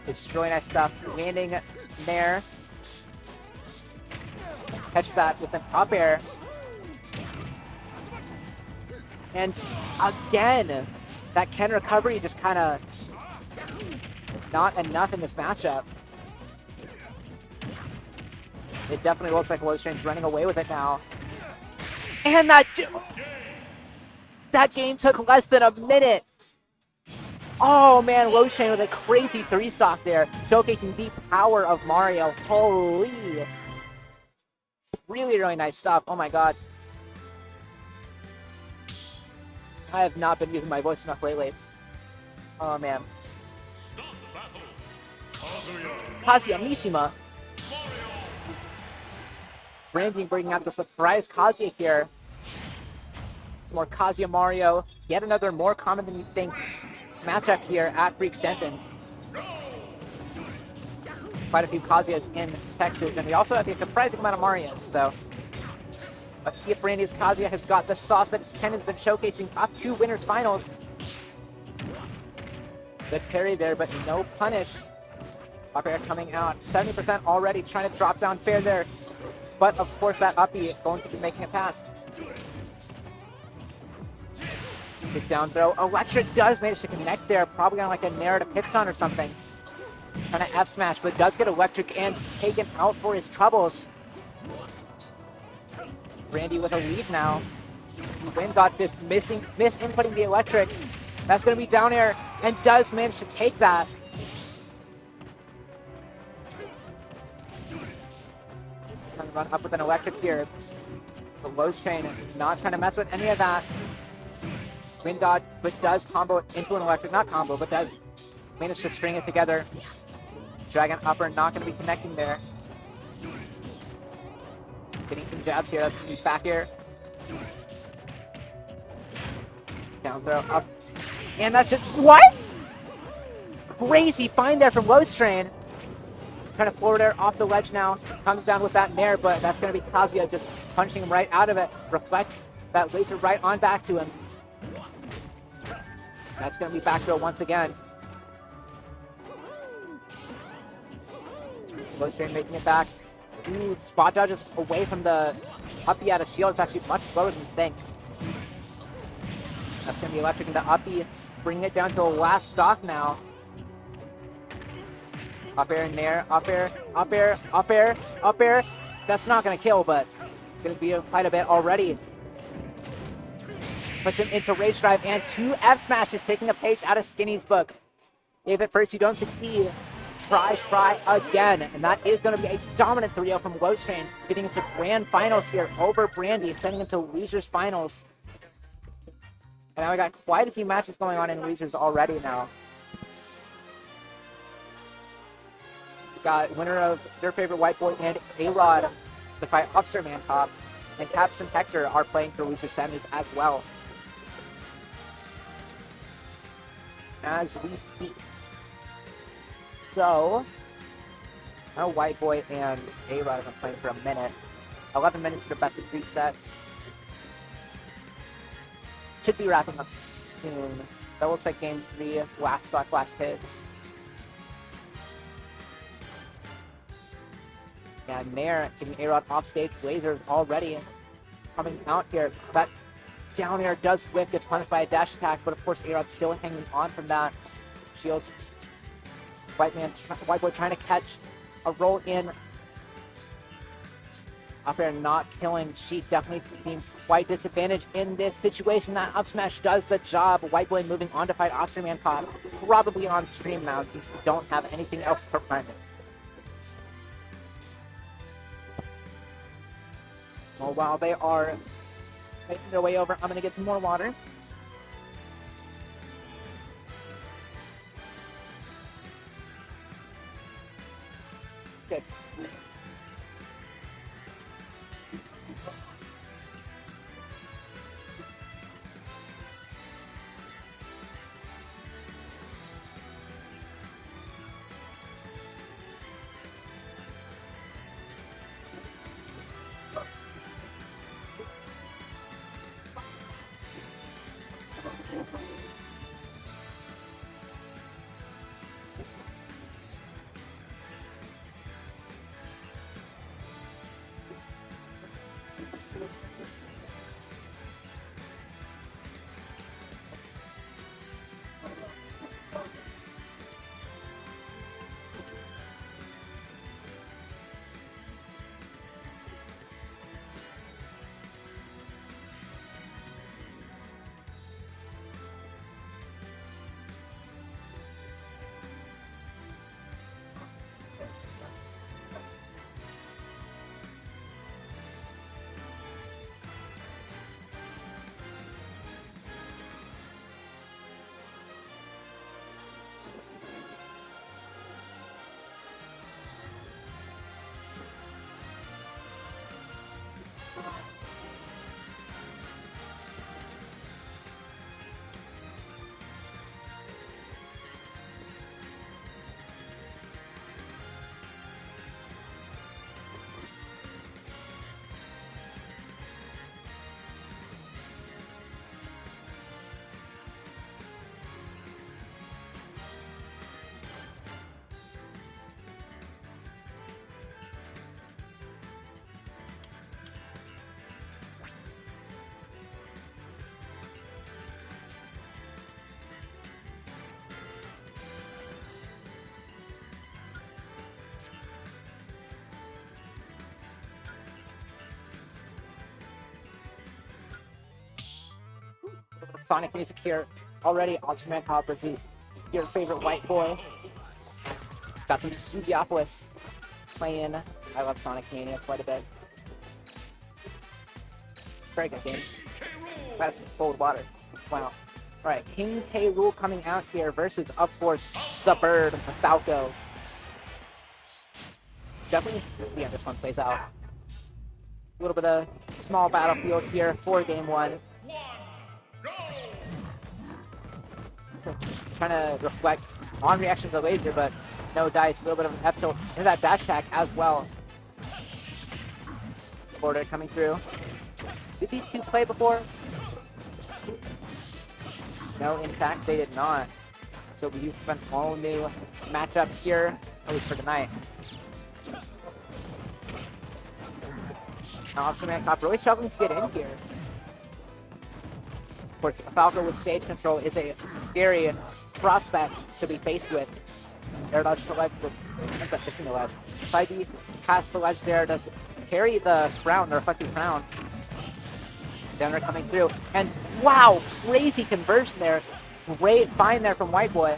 It's really nice stuff. Landing there. Catches that with an up air. And again, that Ken recovery just kind of not enough in this matchup. It definitely looks like Lowe's Train's running away with it now. And that game took less than a minute. Oh man, Lowe's Train with a crazy 3-stock there, showcasing the power of Mario. Holy. Really, really nice stuff. Oh my god. I have not been using my voice enough lately. Oh man. Kazuya Mishima. Brandy bringing out the surprise Kazuya here. Some more Kazuya Mario. Yet another more common than you think matchup here at Freaks Denton. Quite a few Kazuyas in Texas, and we also have a surprising amount of Marios, so let's see if Brandy's Kazuya has got the sauce that Ken has been showcasing up to winners finals. Good parry there, but no punish. Up air coming out. 70% already, trying to drop down fair there. But of course that uppy going to be making it past. Big down throw. Electric does manage to connect there, probably on like a narrative hit stun or something. Trying to F smash, but does get electric and taken out for his troubles. Brandy with a lead now. Wind got this misinputting the electric. That's going to be down air, and does manage to take that. Trying to run up with an electric here. The Lowe's Train not trying to mess with any of that. Wind dodge, but does combo into an electric, not combo, but does manage to string it together. Dragon upper not going to be connecting there. Getting some jabs here. That's back air. Down throw up. And that's just. What? Crazy find there from Low-Strain. Trying to forward air off the ledge now. Comes down with that nair, but that's going to be Kazuya just punching him right out of it. Reflects that laser right on back to him. That's going to be back throw once again. Low-Strain making it back. Ooh, spot dodges away from the uppy out of shield. It's actually much slower than you think. That's going to be electric into uppy. Bringing it down to a last stock now. Up air and nair, up air, up air, up air, up air. That's not going to kill, but going to be quite a bit already. Puts him into Rage Drive and 2 F smashes, taking a page out of Skinny's book. If at first you don't succeed, try again. And that is going to be a dominant 3-0 from Low-Strain, getting into grand finals here over Brandy, sending him to losers finals. And now we got quite a few matches going on in losers already now. Got winner of their favorite white boy and Arod to fight Officer Man Cop, and Kapus and Hector are playing for loser semis as well. As we speak. So, now white boy and Arod have been playing for a minute. 11 minutes to the best of 3 sets. Should be wrapping up soon. That looks like game 3, last stock, last hit. And Nair getting Arod off stage. Lasers already coming out here. That down air does whip, gets punished by a dash attack, but of course Arod's still hanging on from that. Shields. White boy trying to catch a roll in. Up air not killing. Sheik definitely seems quite disadvantaged in this situation. That up smash does the job. White boy moving on to fight Officer Man Cop. Probably on stream now since we don't have anything else to run it. Well, while they are making their way over, I'm going to get some more water. Good. Sonic music here already. Ultraman Cop versus your favorite white boy. Got some Studiopolis playing. I love Sonic Mania quite a bit. Very good game. That's cold water. Wow. Alright, King K.Rool coming out here versus, of course, the Bird, the Falco. Definitely see how this one plays out. A little bit of small battlefield here for game one. Trying to reflect on reaction to the laser, but no dice. A little bit of an F tilt into that dash attack as well. Border coming through. Did these two play before? No, in fact, they did not. So we use an all new matchup here, at least for tonight. Now, Optiman Cop really struggling to get in here. Of course, Falco with stage control is a scary prospect to be faced with. There, dodge the ledge, ends up missing the ledge. Side B past the ledge there, does carry the crown, the reflective crown. Denton coming through, and wow, crazy conversion there. Great find there from White Boy.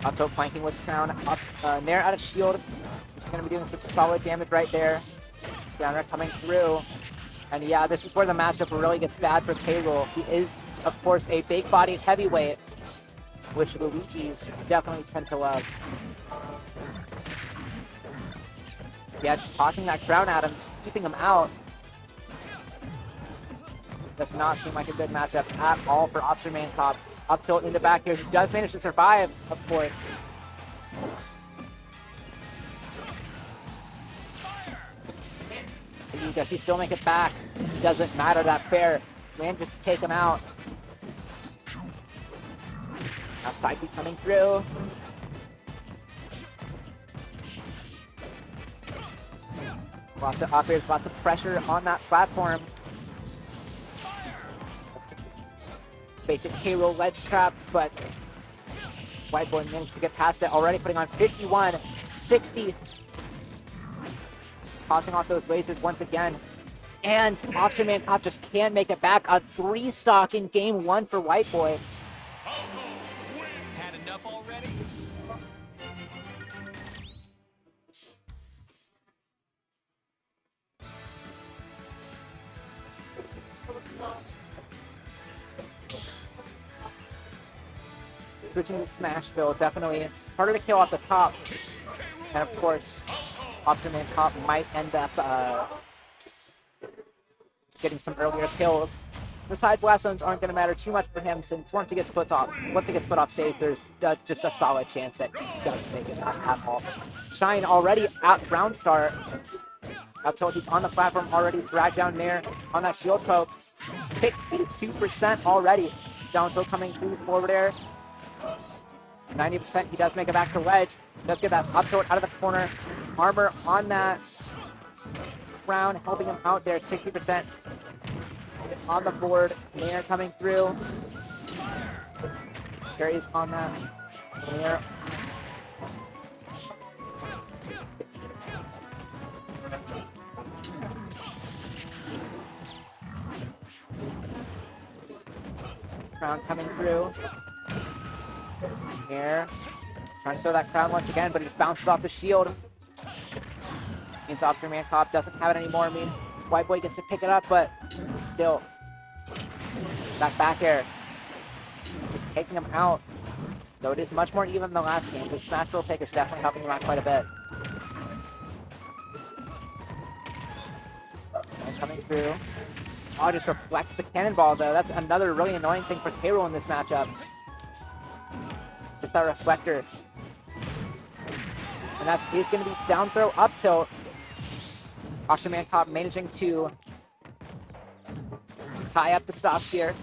Up tilt flanking with crown, up Nair out of shield. He's going to be doing some solid damage right there. Denton coming through. And yeah, this is where the matchup really gets bad for K.Rool. He is, of course, a big-bodied heavyweight, which Luigi's definitely tend to love. Yeah, just tossing that crown at him, just keeping him out. Does not seem like a good matchup at all for Officer Man Cop. Up tilt into back here. He does manage to survive, of course. Does he still make it back? Doesn't matter that fair. Man just take him out. Now Psyche coming through. Lots of uppers, lots of pressure on that platform. Basic K.Rool ledge trap, but White Boy managed to get past it already, putting on 51, 60. Tossing off those lasers once again. And Officer Man Cop just can't make it back. A 3-stock in game one for White Boy. Had enough already? Switching to Smashville, definitely harder to kill off the top. And of course, Officer Man Cop might end up getting some earlier kills. The side blast zones aren't going to matter too much for him, since once he gets put off stage, there's just a solid chance that he doesn't make it at all. Shine already at round start. Up till he's on the platform already, dragged down there on that shield poke. 62% already. Down tilt coming through forward air. 90%, he does make it back to ledge. Does get that up tilt out of the corner. Armor on that round, helping him out there. 60% on the board. Nair coming through. Carries on that. Nair. Crown coming through. Nair. Trying to throw that crown once again, but he just bounces off the shield. Means Officer Man Cop doesn't have it anymore. Means White Boy gets to pick it up, but still. That back air. Just taking him out. Though it is much more even than the last game. This Smash Bros. Take is definitely helping him out quite a bit. And coming through. Oh, just reflects the cannonball, though. That's another really annoying thing for K.Rool in this matchup. Just that reflector. And that is going to be down throw up tilt. Officer Man Cop managing to tie up the stops here.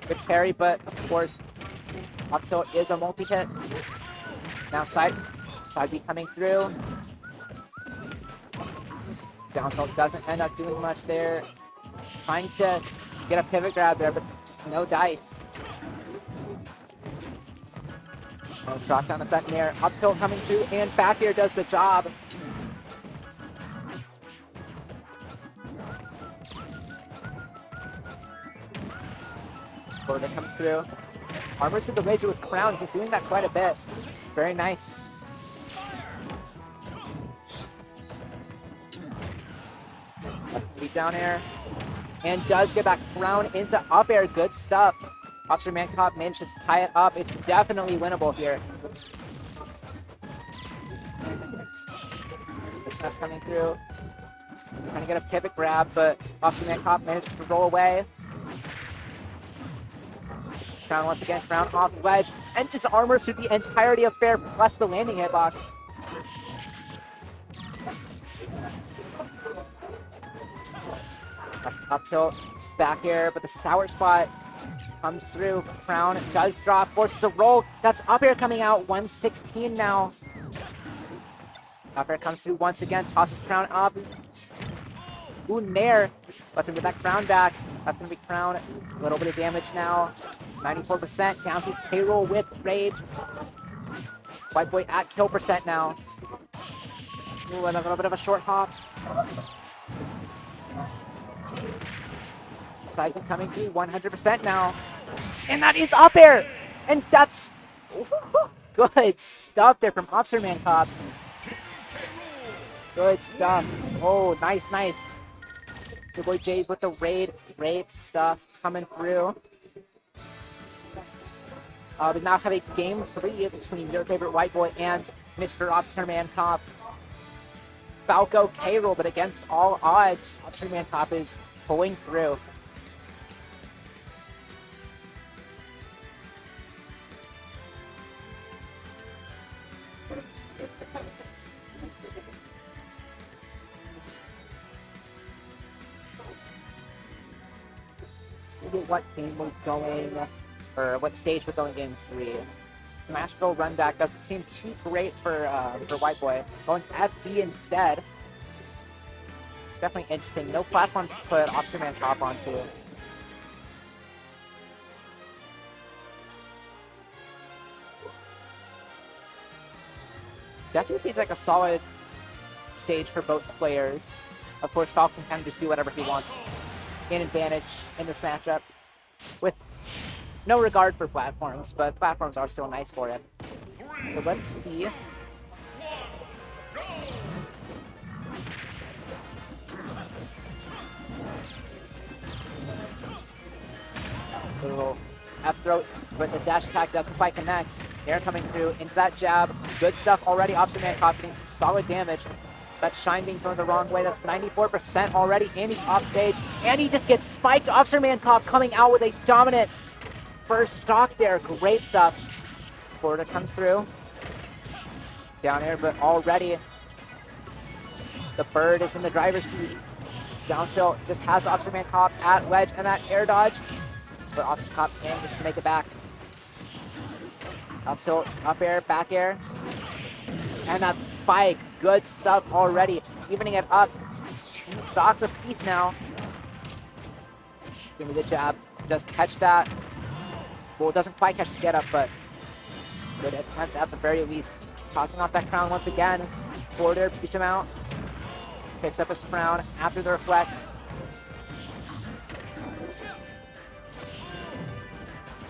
Good parry, but of course, up tilt is a multi-hit. Now side B coming through. Down tilt doesn't end up doing much there. Trying to get a pivot grab there, but just no dice. Drop down the second air. Up tilt coming through, and back air does the job. Border comes through. Armors to the laser with crown. He's doing that quite a bit. Very nice. Beat down air. And does get that crown into up air. Good stuff. Officer Man Cop manages to tie it up. It's definitely winnable here. The smash coming through. Trying to get a pivot grab, but Off-Command Cop manages to roll away. Crown once again, Crown off ledge, and just armors through the entirety of fair plus the landing hitbox. That's up tilt, back air, but the sour spot comes through. Crown does drop, forces a roll. That's up air coming out, 116 now. Up air comes through once again, tosses Crown up. Ooh, Nair. Lets him get that Crown back. That's going to be Crown. A little bit of damage now. 94%. Down piece K.Rool with Rage. White Boy at kill percent now. Ooh, and a little bit of a short hop. Sidekick coming through 100% now. And that is up air! And that's good stuff there from Officer Man Cop. Good stuff. Oh, nice, nice. Good boy Jade with the raid stuff coming through. We now have a game 3 between your favorite white boy and Mr. Officer Man Cop. Falco K.Rool, but against all odds, Officer Man Cop is pulling through. What game we're going, or what stage we're going in 3. Smashville run back doesn't seem too great for White Boy. Going FD instead. Definitely interesting. No platform to put Officer Man Cop onto. Definitely seems like a solid stage for both players. Of course, Falco can kind of just do whatever he wants. Gain advantage in this matchup with no regard for platforms, but platforms are still nice for it. So let's see. Little F throw, but the dash attack doesn't quite connect. They're coming through into that jab. Good stuff already. Officer Man Cop getting some solid damage. That Shine being thrown the wrong way. That's 94% already, and he's off stage. And he just gets spiked. Officer Man Cop coming out with a dominant first stock there. Great stuff. Florida comes through. Down air, but already the bird is in the driver's seat. Down tilt just has Officer Man Cop at ledge, and that air dodge. But Officer Cop manages to make it back. Up tilt, up air, back air. And that spike. Good stuff already. Evening it up. 2 stocks apiece now. Give me the jab. Does catch that. Well, it doesn't quite catch the get up, but good attempt at the very least. Tossing off that crown once again. Forward beats him out. Picks up his crown after the reflect.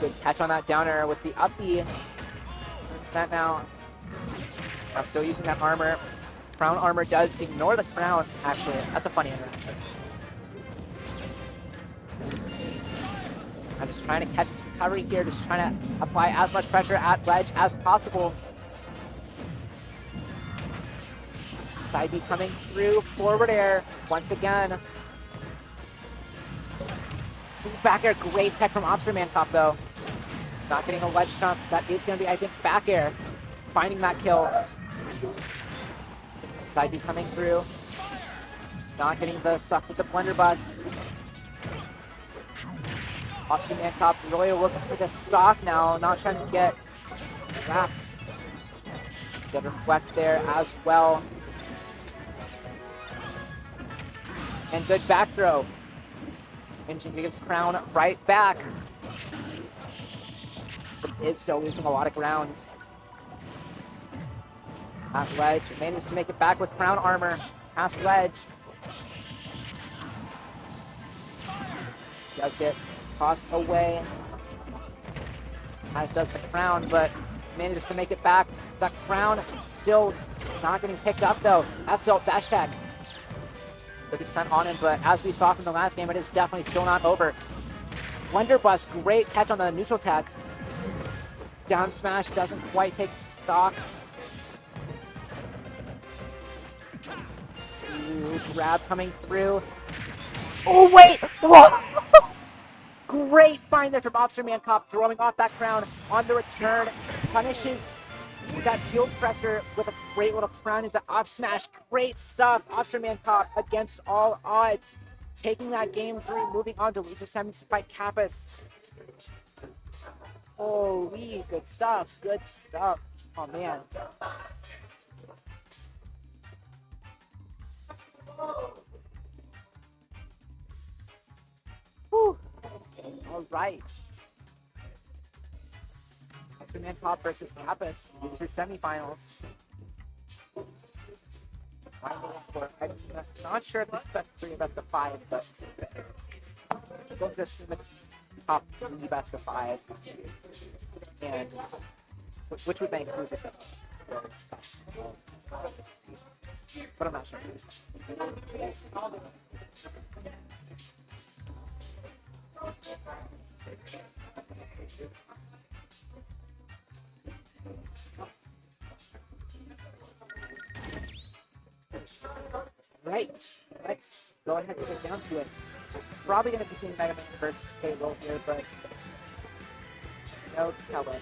Good catch on that down air with the up B. 100% now. I'm still using that armor. Crown armor does ignore the crown, actually. That's a funny interaction. I'm just trying to catch this recovery here, just trying to apply as much pressure at ledge as possible. Side B coming through, forward air, once again. Back air, great tech from Officer Man Cop though. Not getting a ledge jump, that is going to be, I think, back air. Finding that kill. Side B coming through. Not getting the suck with the blunderbuss. Officer Man Cop really looking for the stock now, not trying to get wrapped. Good reflect there as well. And good back throw. Engine gives crown right back. But is still losing a lot of ground. At ledge, manages to make it back with crown armor. Past ledge. Does get tossed away. As does the crown, but manages to make it back. The crown still not getting picked up though. F tilt dash tag. 30% on him, but as we saw from the last game, it is definitely still not over. Blunderbuss, great catch on the neutral tag. Down smash doesn't quite take stock. Ooh, grab coming through. Oh, wait! Whoa! Great find there from Officer Man Cop, throwing off that crown on the return. Punishes that shield pressure with a great little crown into up smash. Great stuff. Officer Man Cop against all odds. Taking that game 3, moving on to Lisa semis to fight Kapus. Holy, good stuff. Good stuff. Oh, man. Whew. All right. Man Cop versus Kapus, these are semifinals. I'm not sure if it's best 3 or best of 5, but we'll just assume it's top 3 best of 5. And which would make who's the but I'm not sure. Right, let's go ahead and get down to it. Probably going to be seeing Mega Man versus K.Rool here, but no telling.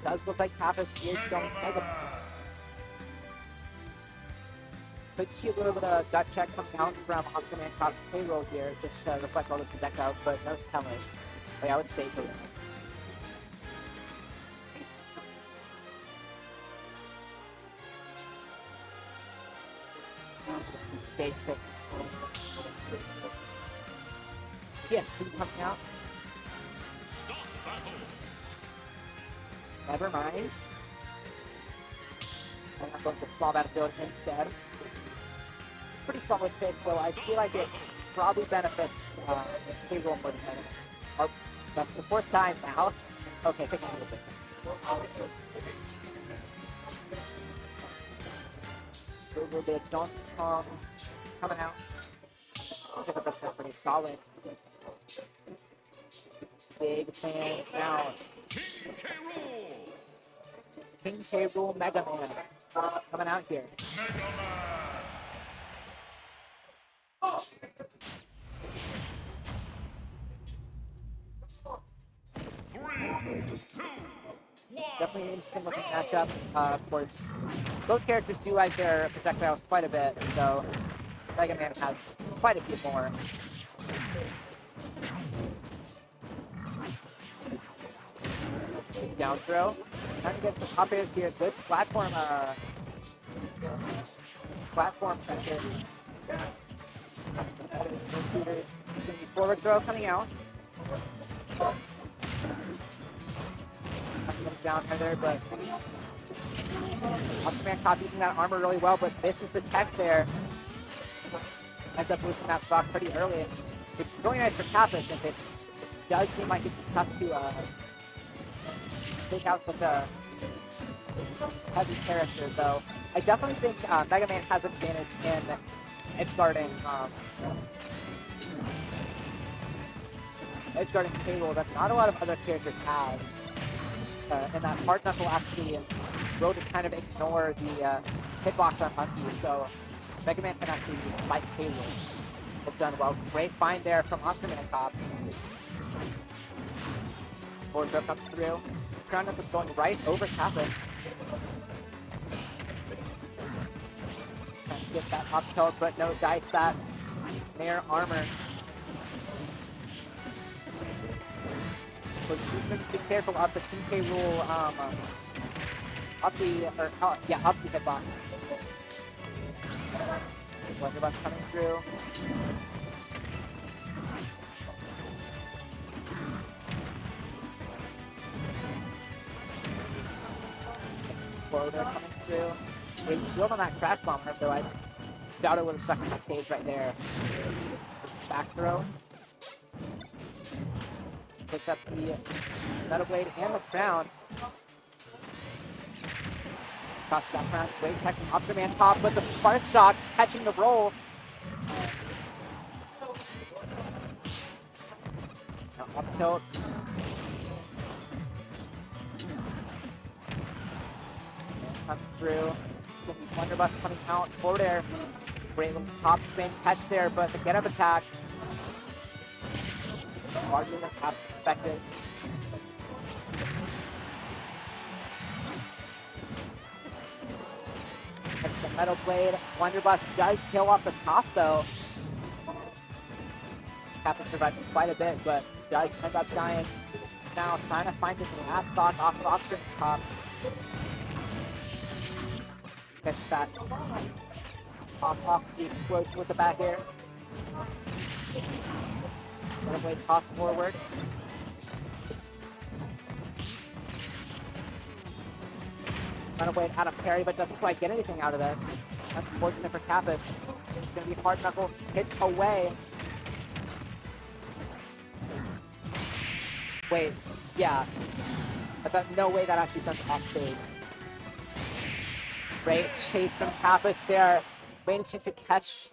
Does look like Kapus is going Mega Man. Could see a little bit of gut check coming out from Officer Man Cop's K.Rool here, just to reflect all the projectiles, but no telling. But I would say for them. Stage pick. Yes, coming out. Never mind. I'm going to small battlefield instead. Pretty solid pick, though. I feel like it probably benefits K.Rool more than anything. Or that's the 4th time now. Okay, pick a little bit. A little bit of Donkey Kong coming out. I think that's pretty solid. Big fan now. King K.Rool Mega Man coming out here. Definitely an interesting looking matchup. Of course, both characters do like their projectiles quite a bit, so Mega Man has quite a few more. Down throw. Trying to get some up airs here. Good platform pressure. Forward throw coming out. Down there, but Officer Man Cop using that armor really well, but this is the tech there. Ends up losing that stock pretty early. It's really nice for Kapus, since it does seem like it's tough to take out such a heavy character, though. I definitely think Mega Man has an advantage in edgeguarding K.Rool that not a lot of other characters have. And that hard knuckle actually will to kind of ignore the hitbox on Monkey, so Mega Man can actually fight K.Rool. It's done well. Great find there from Officer Man Cop. Forward throw comes through. Crown knuckle going right over Kapus. Trying to get that up tilt, but no dice that. Mere armor. So be careful of the K.Rool up the, or, oh, yeah, up the hitbox. Blunderbuss coming through. Floater coming through. Great shield on that crash bomber, though I doubt it would have stuck in that stage right there. Back throw. Picks up the Metal Blade and the crown. Crosses that crown. Great tech from Officer Man top with the spark shot, catching the roll. Now up tilt. Comes through. It's going to be Blunderbuss coming out. Forward air. Great little top spin catch there, but the get-up attack. Larger than perhaps expected. Catch the Metal Blade. Blunderbuss does kill off the top, though. Kapus survived quite a bit, but does end up dying. Now trying to find his last stock off of Officer top. Catch that. Off the explosion with the back air. Metal Blade toss forward. Metal Blade out of parry, but doesn't quite get anything out of it. Unfortunate for Kapus. It's going to be hard knuckle. Hits away. Wait, yeah. I thought no way that actually sends off stage. Great chase from Kapus there. Managing to catch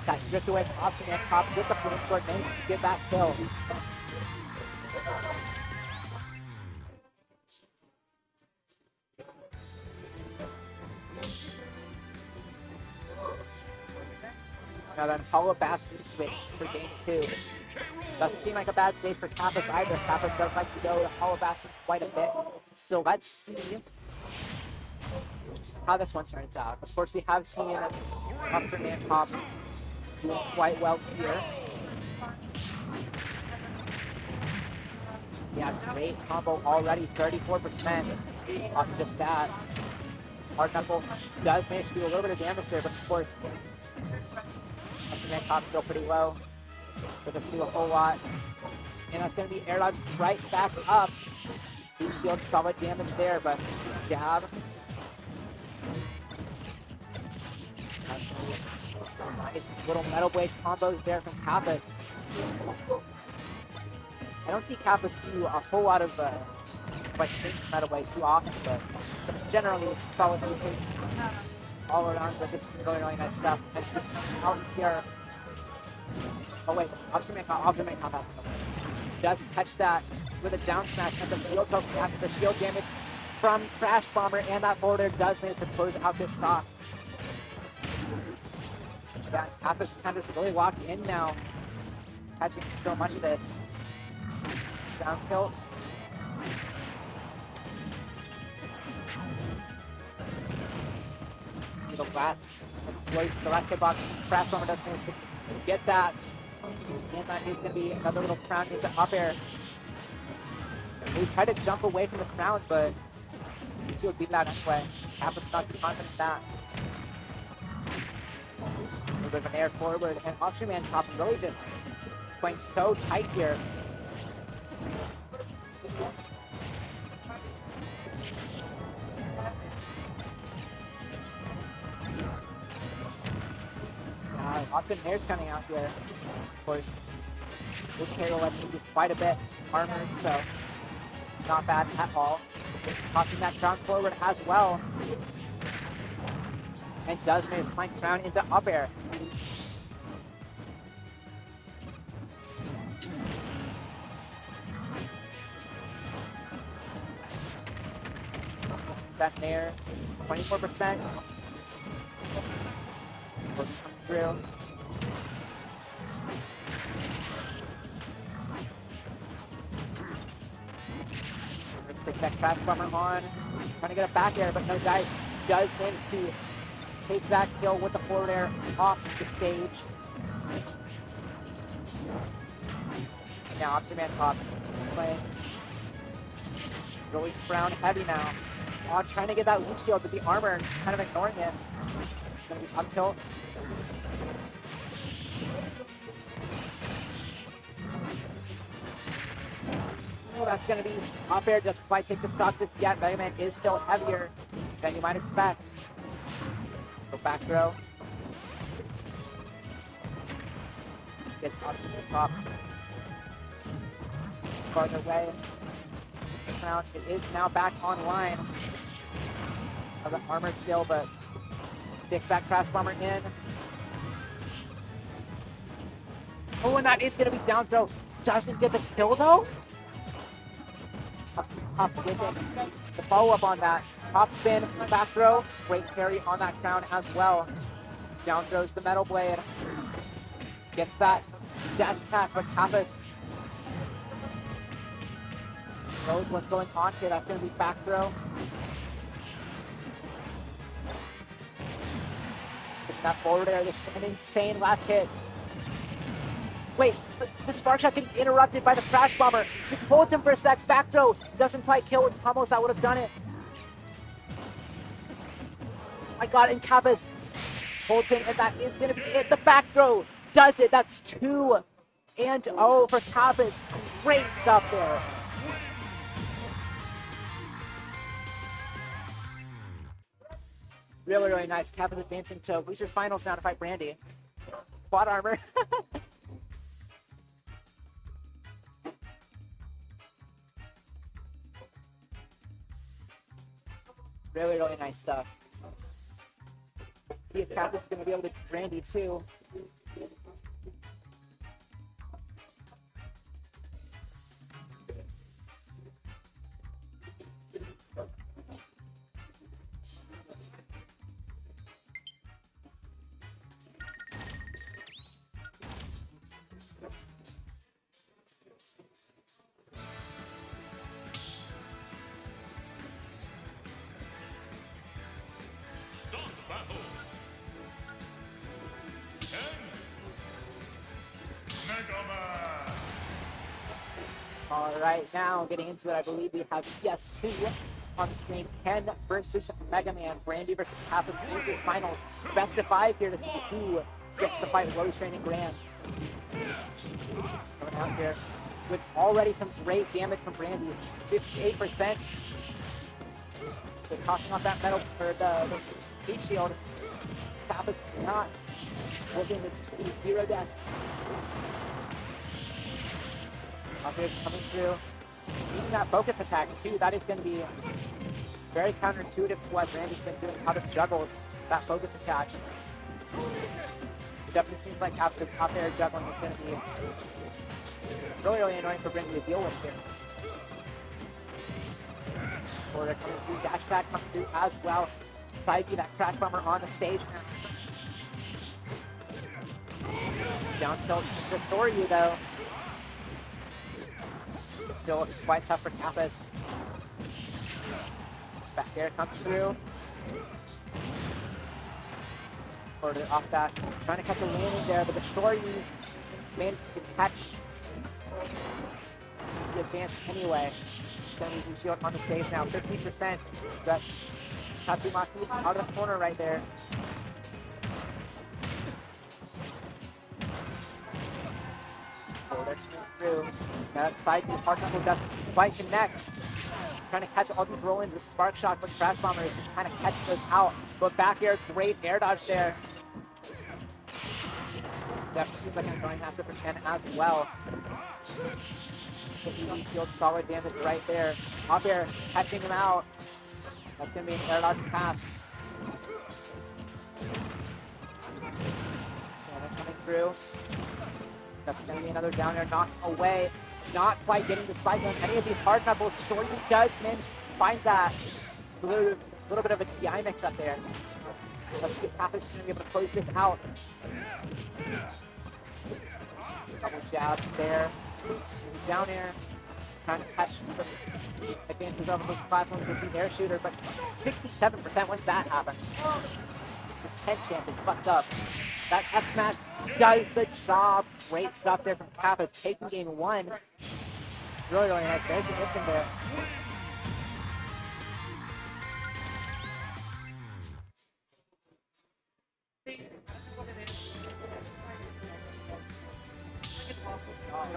that drift away from Option and top with the flame sword, managing to get that kill. Now then, Hollow Bastard switch for game 2. Doesn't seem like a bad save for Kapus either. Kapus does like to go to Hollow Bastard quite a bit. So let's see how this one turns out. Of course, we have seen Officer Man top doing quite well here. Yeah, great combo already, 34% off just that. Hard Knuckle does manage to do a little bit of damage there, but of course, Officer Man top still pretty low. So doesn't do a whole lot. And that's going to be air dodge right back up. Deep shield, solid damage there, but jab. Nice little Metal Blade combos there from Kapus. I don't see Kapus do a whole lot of like Metal Blade too often, but generally solid usage all around. But this is really, really nice stuff. And this is out here. Oh wait, Officer Man combat does catch that with a down smash and the shield hook after the shield damage from Crash Bomber, and that forward air does manage to close out this stock. Yeah, Kapus kind of really locked in now, catching so much of this. Down tilt. The last hitbox, Crash Bomber does manage to get that. And that is going to be another little crown into up air. We tried to jump away from the crown, but he would beat that anyway. Kapus not too confident in that. A little bit of an air forward, and Officer Man top really just playing so tight here. Lots of airs coming out here. Of course, this K.Rool lets me do quite a bit armored, so not bad at all. Tossing that crown forward as well. And does manage to find crown into up air. That nair, 24%. Comes through. Stick that Crash Bomber on. Trying to get a back air, but no dice. Does manage to take that kill with the forward air off the stage. Now Officer Man top playing really crown heavy now. Oh, trying to get that weak shield with the armor, just kind of ignoring it. It's gonna be up tilt. Oh, that's gonna be up air, just quite take the stock just yet. Mega Man is still heavier than you might expect. Go back throw. Gets up to the top. Farther away. Crown, it is now back online. Have the armor still, but sticks that Crash Bomber in. Oh, and that is gonna be down throw. Doesn't get the kill though. Up with it. The follow-up on that. Top spin, back throw. Great carry on that crown as well. Down throws the Metal Blade. Gets that dash attack, but Kapus knows what's going on here. That's going to be back throw. Getting that forward air. This is an insane last hit. Wait, the Spark Shot getting interrupted by the Crash Bomber. Just holds him for a sec. Back throw. Doesn't quite kill with combos. That would have done it. I got it in Kapus. Holds him, and that is going to be it. The back throw does it. That's 2-0 for Kapus. Great stuff there. Really, really nice. Kapus advancing to Losers Finals now to fight Brandy. Quad armor. Really, really nice stuff. See if Kapus is going to be able to beat Brandy too. Start battle. Mega Man. All right, now getting into it, I believe we have PS2 on the screen. Ken versus Mega Man. Brandy versus Kapus. Losers Finals. Best of 5 here to see who gets to fight Rose Training Grand. Coming out here with already some great damage from Brandy. 58%. They're tossing off that metal for the heat shield. Kapus not looking to just be 0 death. Up here coming through. Using that focus attack too. That is going to be very counterintuitive to what Brandy's been doing. How to juggle that focus attack. It definitely seems like after top air juggling is going to be really, really annoying for Brandy to deal with here. Forward coming through, dash attack coming through as well. Side B, that Crash Bomber on the stage now. Down tilt to Soryu though. Still quite tough for Kapus. Back air comes through. Forward off that. Trying to catch a landing there, but the Soryu managed to catch the advance anyway. Sending the shield on the stage now. 15%. But Tatsumaki out of the corner right there. Forward through. That side B hard knuckle doesn't quite connect. Trying to catch all these roll-ins with Spark Shock with Crash Bomber is just kind of catching those out. But back air, great air dodge there. Definitely seems like I'm going after for 10 as well. The shield solid damage right there. Up air, catching him out. That's going to be an air dodge pass. Coming through. That's going to be another down air knocked away. Not quite getting the spike on any of these hard knuckles. Shorty does manage to find that. A little bit of a DI mix up there. Let's see if Kapus is going to be able to close this out. Double jab there. Down air. Trying to catch the advances over those platforms with the air shooter, but 67% once that happens. This head champ is fucked up. That F smash does the job. Great stuff there from Kapus, taking game 1. Really, really nice. There's the mission there.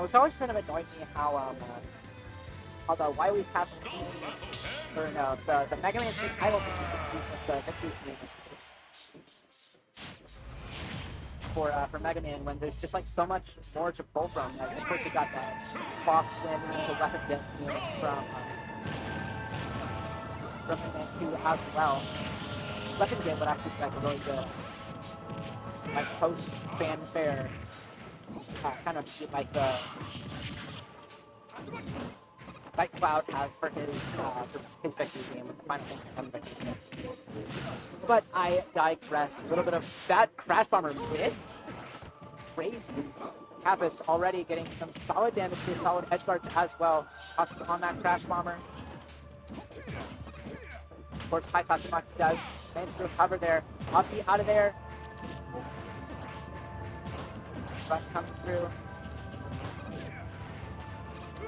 it's always kind of annoyed me how the Wily Path or no, the Mega Man 3 title with the victory for Mega Man when there's just like so much more to pull from. Like, of course, you got that boss win and the weapon get from Mega Man 2 as well. Weapon get would actually be like a really good like post fanfare kind of like the like Cloud has for his victory game with the Final Fantasy victory game. But I digress. A little bit of that Crash Bomber missed. Crazy. Kapus already getting some solid damage to his solid edge guards as well. Tossing on that Crash Bomber. Of course, High Kazuya does manage to recover there. Uppy out of there. Rush comes through.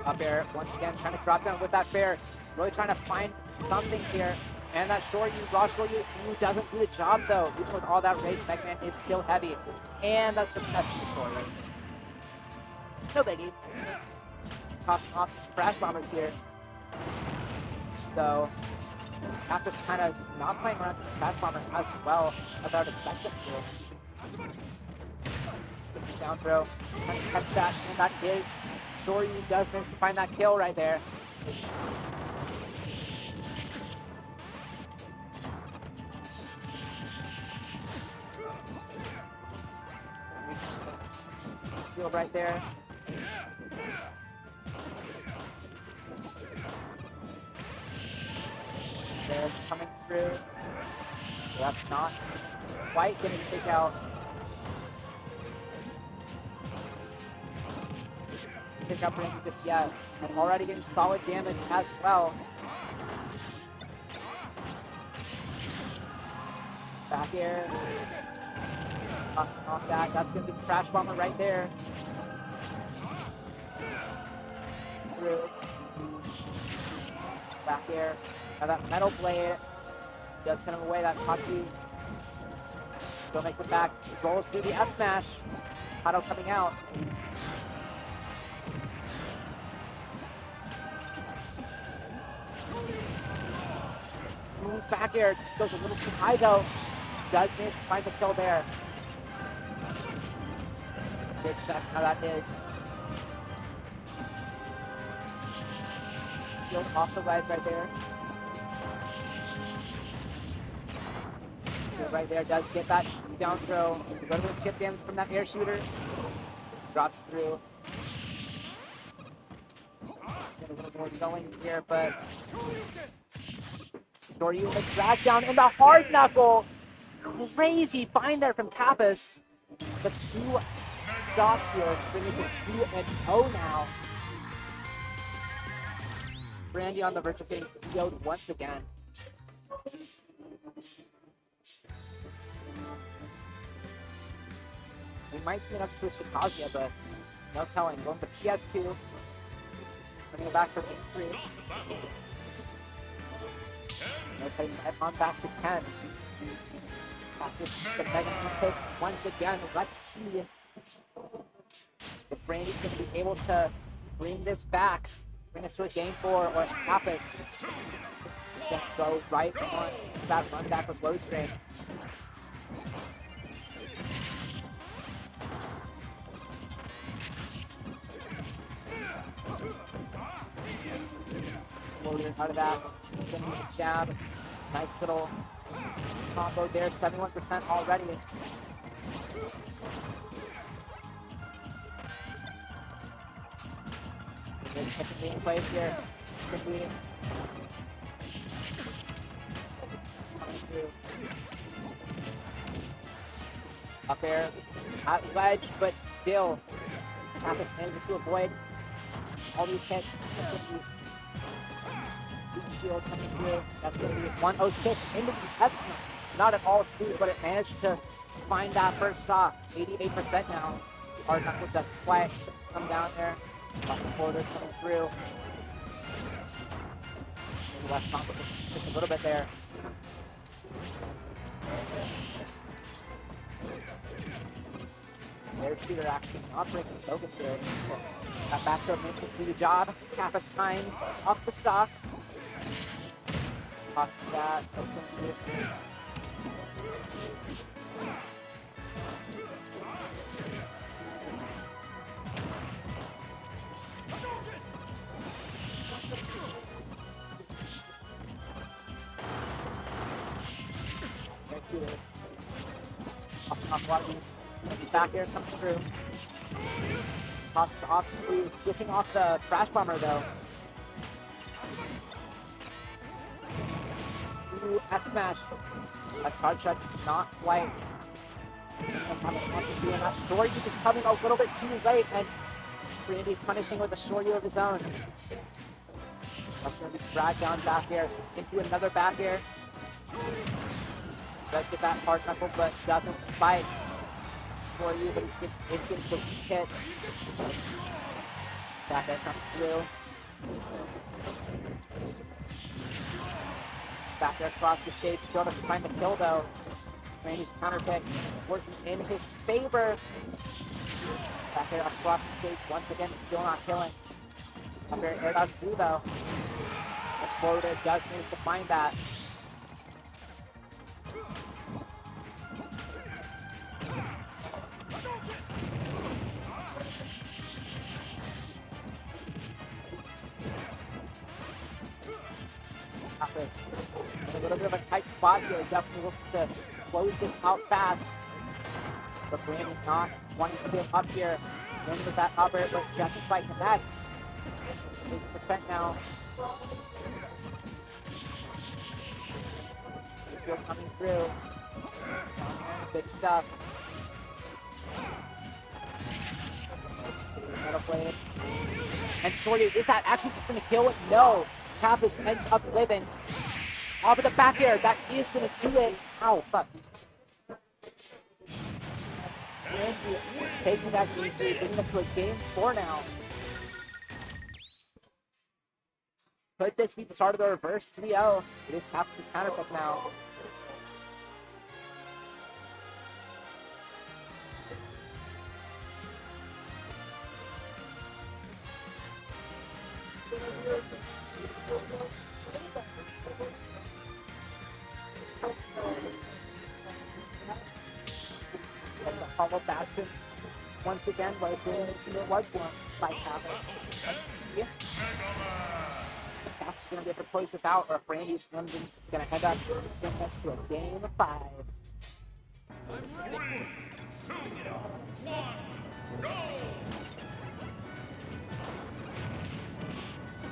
Up air once again, trying to drop down with that fair. Really trying to find something here. And that Shoryu, raw Shoryu, doesn't do the job though. Even with all that rage, Mega Man is still heavy. And that's just the story. No biggie. Tossing off these Crash Bombers here. So, after kind of just not playing around this Crash Bomber as well as I would expect them to. Skipping down throw, trying to catch that, and that is Shoryu does manage to find that kill right there. Shield right there. There's coming through. That's not quite getting take out. Pick up range just yet, and already getting solid damage as well. Back air. Off that. That's going to be the Crash Bomber right there. Through. Back air. Now that Metal Blade does send him away. That Katsu still makes it back. Rolls through the F smash. Hato coming out. Back air just goes a little too high though. Does manage to find the kill there. Big check how that is. Shield off the ledge right there. Shield right there does get that down throw. A little bit of chip damage from that air shooter. Drops through. Get a little more going here, but Shoryu with a drag down in the hard knuckle. Crazy find there from Kapus. The two stops here, bringing it to 2-0 now. Brandy on the verge of getting PO'd once again. We might see an up twist to Kazuya, but no telling. Going to PS2. Bringing it back for game 3. They're putting on back to 10. After the Mega Man pick once again, let's see if Brandy's going to be able to bring this back, bring us to a game 4, or Kapus just go right on that run back with low strain. Loading out of that, jab, nice little combo there, 71% already. Being played here. Up air, at ledge, but still, Kapus manages to avoid all these hits. Shield coming through. That's going to be 106 into the F smash. Not at all true, but it managed to find that first stop. 88% now. Hard knuckle does flash come down there. Quarters coming through. Maybe less combo just a little bit there. Their shooter actually not breaking focus here. That back throw makes it do the job. Kapus time off the stocks. Off that. Off a lot of these back air coming through. Tosses off to switching off the Crash Bomber though. Ooh, F smash. That card shot not quite. That's how much wants to do, and that Shoryu is coming a little bit too late, and Brandy's punishing with a Shoryu of his own. That's going to be dragged down back air into another back air. Does get that hard knuckle, but doesn't spike Shoryu, but it's getting the hit. Back air comes through. Back there across the stage, still to find the kill though. Randy's counter pick working in his favor. Back there across the stage, once again, still not killing. Up there, air dodge through though. The floater does need to find that. In a little bit of a tight spot here, definitely looking to close this out fast. But Brandon not wanting to get up here. Brandon with that upper, but doesn't quite connect. 80% now. Still coming through. Good stuff. Metal blade. And Shorty, is that actually just going to kill it? No. Kapus ends up living. Off of the back air, that is going to do it. Ow, fuck. Taking that game 3, bringing us to a game 4 now. Could this be the start of the reverse 3-0? It is Kapus' counterpick now. And the hollow bastion once again was it was one by Kapus. Kapus going to be able to close this out, or Brandy's going to head up bring us to a game 5. 3, 2, 1, go!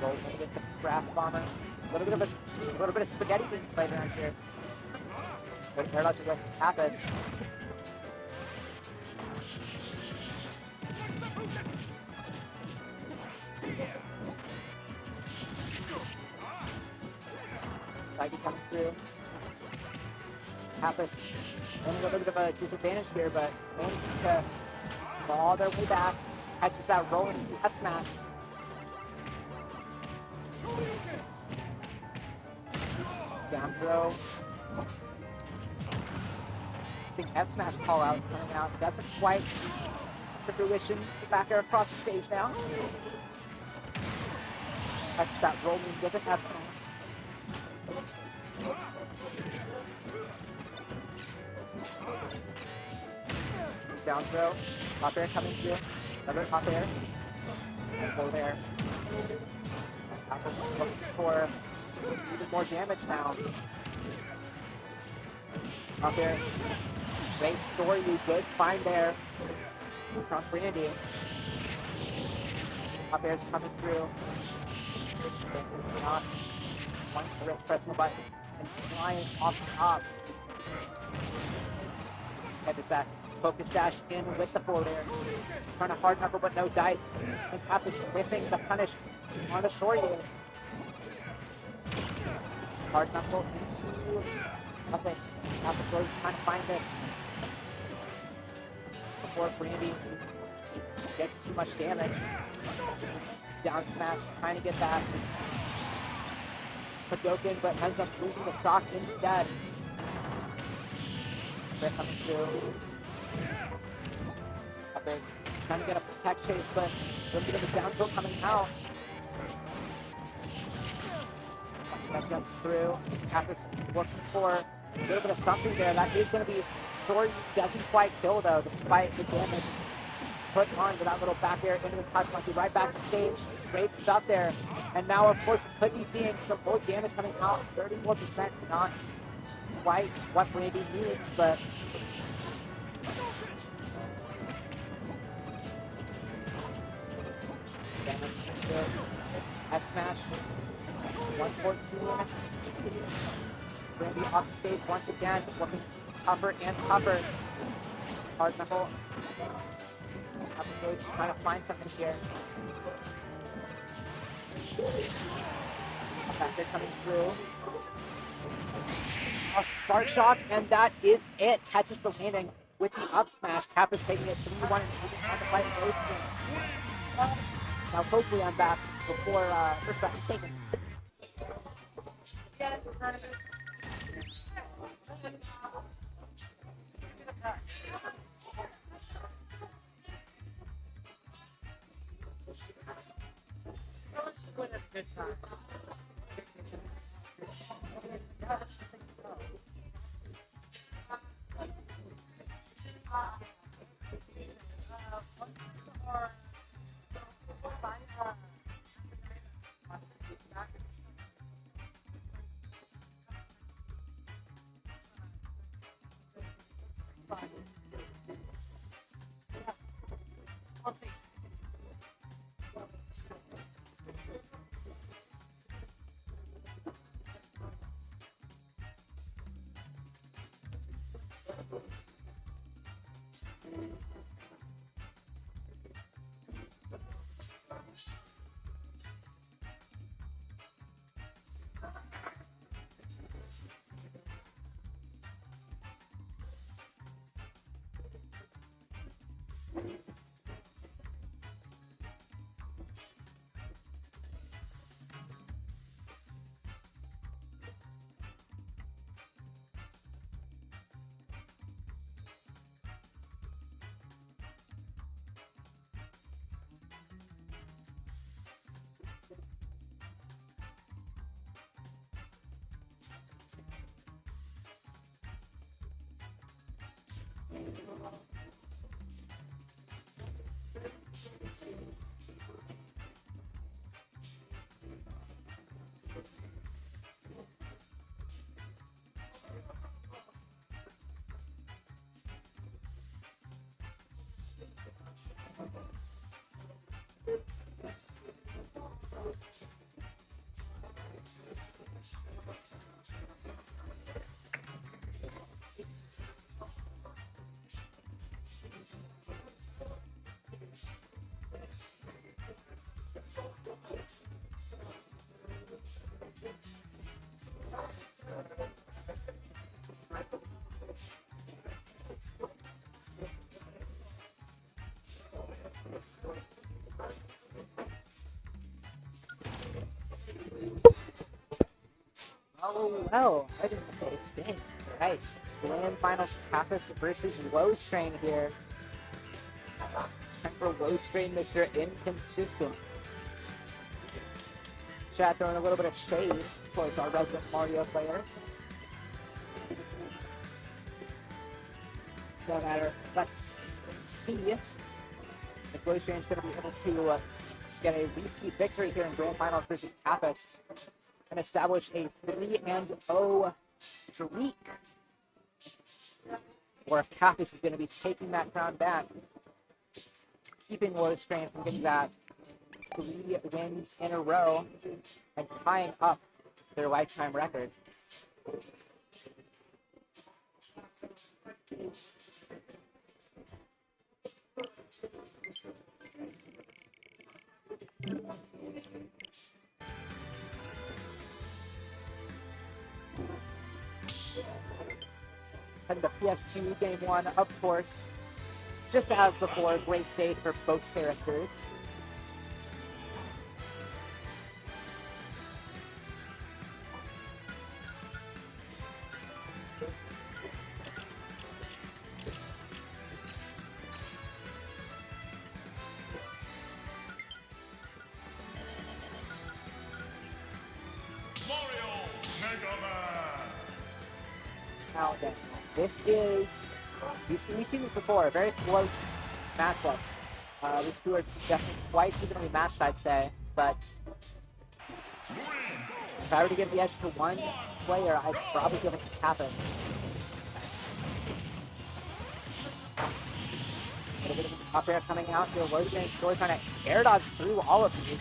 Roll going to get the Craft Bomber. A little bit of spaghetti being played around here. But air dodge with Kapus. Psyche coming through. Kapus only a little bit of a disadvantage here, but managing to claw their way back. Catches that rolling F smash. Down throw. Big F smash call out coming out. Doesn't quite to fruition. Back air across the stage now. Catches that rolling different F smash. Down throw. Top air coming through. Another top air. And low there. Kapus looking for even more damage now. Up there. Great story, good find there from Brandy. Up air's coming through. Not wanting to risk pressing the button and flying off the top. And there's that focus dash in with the forward air. Trying to hard knuckle but no dice. And Kapus missing the punish on the Shoryu. Hard knuckle into nothing. Kapus trying to find this before Brandy gets too much damage. Down smash, trying to get that Hadoken, but ends up losing the stock instead. They're coming through. bit. Trying to get a tech chase, but a little bit of a down tilt coming out. That jumps through. Kapus looking for a little bit of something there. That is going to be Sword doesn't quite kill though, despite the damage put on with that little back air into the touch monkey. Right back to stage. Great stuff there. And now, of course, we could be seeing some more damage coming out. 34%, not quite what Brandy needs, but damage. F smash. 114. Brandy off the stage once again, looking tougher and tougher. Hard knuckle. Up the stage, trying to find something here. Back there coming through. A spark shock, and that is it. Catches the landing with the up smash. Kapus taking it 3-1 and moving on to fight Road. Now, hopefully, I'm back before first round is taken. Good time. Oh, well, I didn't say a thing. Right, Grand Finals Kapus versus Low Strain here. Time for Low Strain, Mr. Inconsistent. Chat throwing a little bit of shade towards our resident Mario player. No matter, let's see if Low Strain's going to be able to get a repeat victory here in Grand Finals versus Kapus and establish a 3-0 streak. Or if Kapus is going to be taking that crown back, keeping Low Strain from getting that 3 wins in a row and tying up their lifetime record. And the PS2 Game 1, of course, just as before, great stage for both characters. out again. This is, we've seen this before, a very close matchup. These two are definitely quite evenly matched, I'd say, but if I were to give the edge to one player, I'd probably give it to Kapus. A little bit of up air coming out here. Loading and really trying to air dodge through all of these.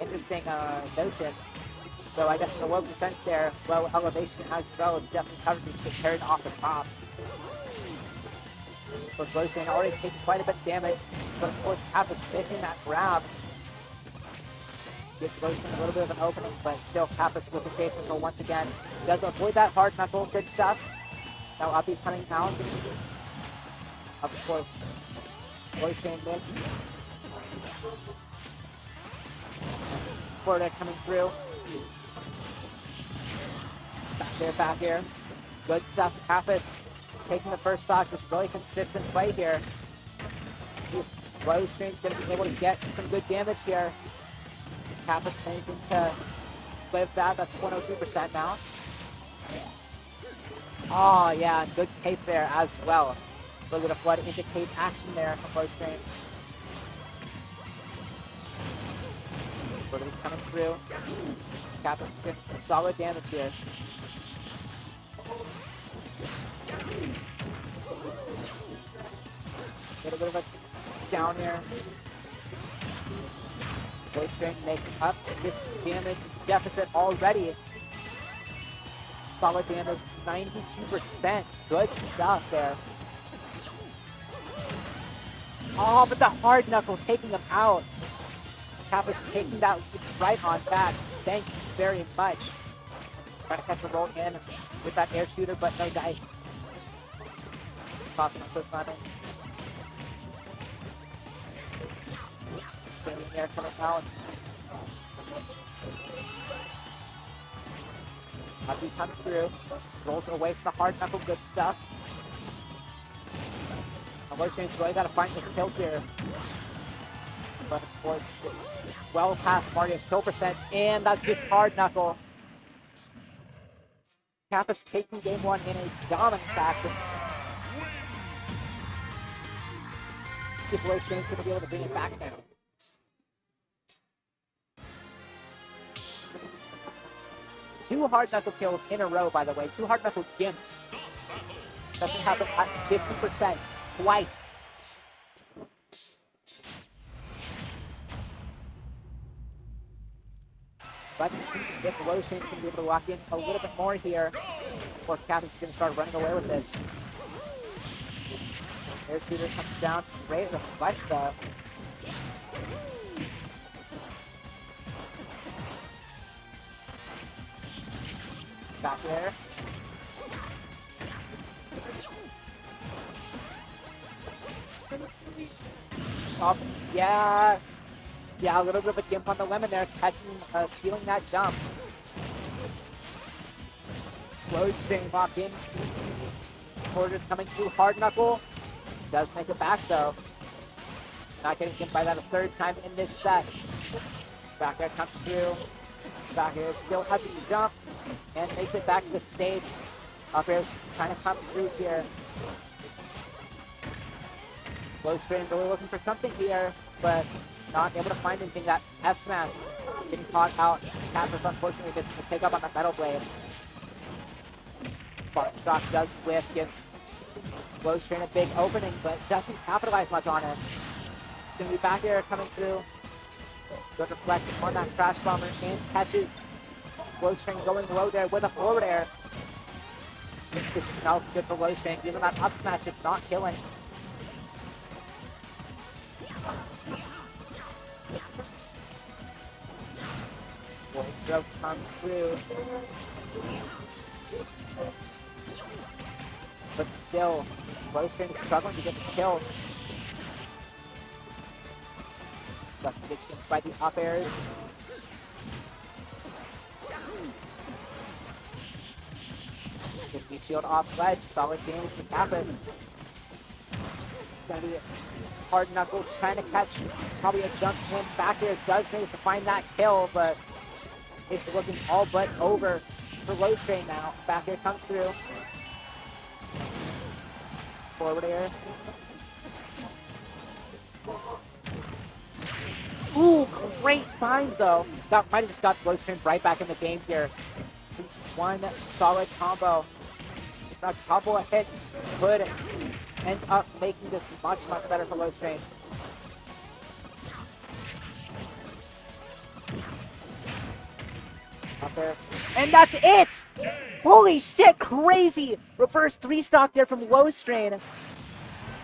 Interesting notion. So I guess the low defense there, low elevation as well. It's definitely covered to get carried off the top. But Roseanne already taking quite a bit of damage. But of course, Kapus missing that grab. Gives Roseanne a little bit of an opening, but still Kapus with the safe control once again. Does avoid that hard knuckle. Good stuff. Now up be coming out. Of course, Roseanne mid. Florida coming through. Back here. Good stuff. Kapus taking the first stock. Just really consistent play here. Roseanne's going to be able to get some good damage here. Kapus managing to live that. That's 103% now. Oh, yeah. Good cape there as well. A little bit of flood into cape action there from Roseanne. Florida's coming through. Kapus getting solid damage here. Get a bit of a down here. Roseanne making up this damage deficit already. Solid damage, 92%. Good stuff there. Oh, but the hard knuckles taking him out. Kapus taking that right on back. Thank you very much. Trying to catch a roll in with that air shooter, but no dice. Tossing up close landing. Getting air coming out. He comes through. Rolls away from the hard knuckle. Good stuff. Roseanne's really got to find the kill here. But of course, it's well past Mario's kill percent, and that's just hard knuckle. Kapus taking game one in a dominant fashion. If Roseanne's going to be able to bring it back now. Two hard knuckle kills in a row, by the way. Two hard knuckle gimps. Doesn't happen at 50%. Twice. But if Roseanne can be able to lock in a little bit more here, or Kapus is going to start running away with this. Air shooter comes down, great reflex though. Back there. Oh, yeah. Yeah, a little bit of a gimp on the lemon there, catching, stealing that jump. Roseanne locked in. Quarters coming through, hard knuckle. Does make it back though. Not getting gimped by that a third time in this set. Back air comes through. Back air still has to jump and makes it back to the stage. Up air's trying to come through here. Roseanne really looking for something here, but not able to find anything. That F smash getting caught out. Kapus unfortunately gets to pick up on the metal blade. Spark shot does whiff, gives Roseanne a big opening, but doesn't capitalize much on it. Gonna be back here coming through. Good reflection on that crash bomber and catches. Roseanne going low there with a forward air. This is now good for Roseanne. Even that up smash is not killing. Throw comes through. But still, Roseanne is struggling to get the kill. Just gets hit by the up airs. Gets the shield off ledge. Solid damage to Kapus. Gonna be hard knuckle trying to catch probably a jump in back here. Does manage to find that kill, but it's looking all but over. for low strain now. Back air comes through. Forward air. Ooh, great find though. That might have just got low strain right back in the game here. Since one solid combo, if not a couple of hits, could end up making this much, much better for low strain. Up there. And that's it! Holy shit, crazy! Reverse 3-stock there from low strain.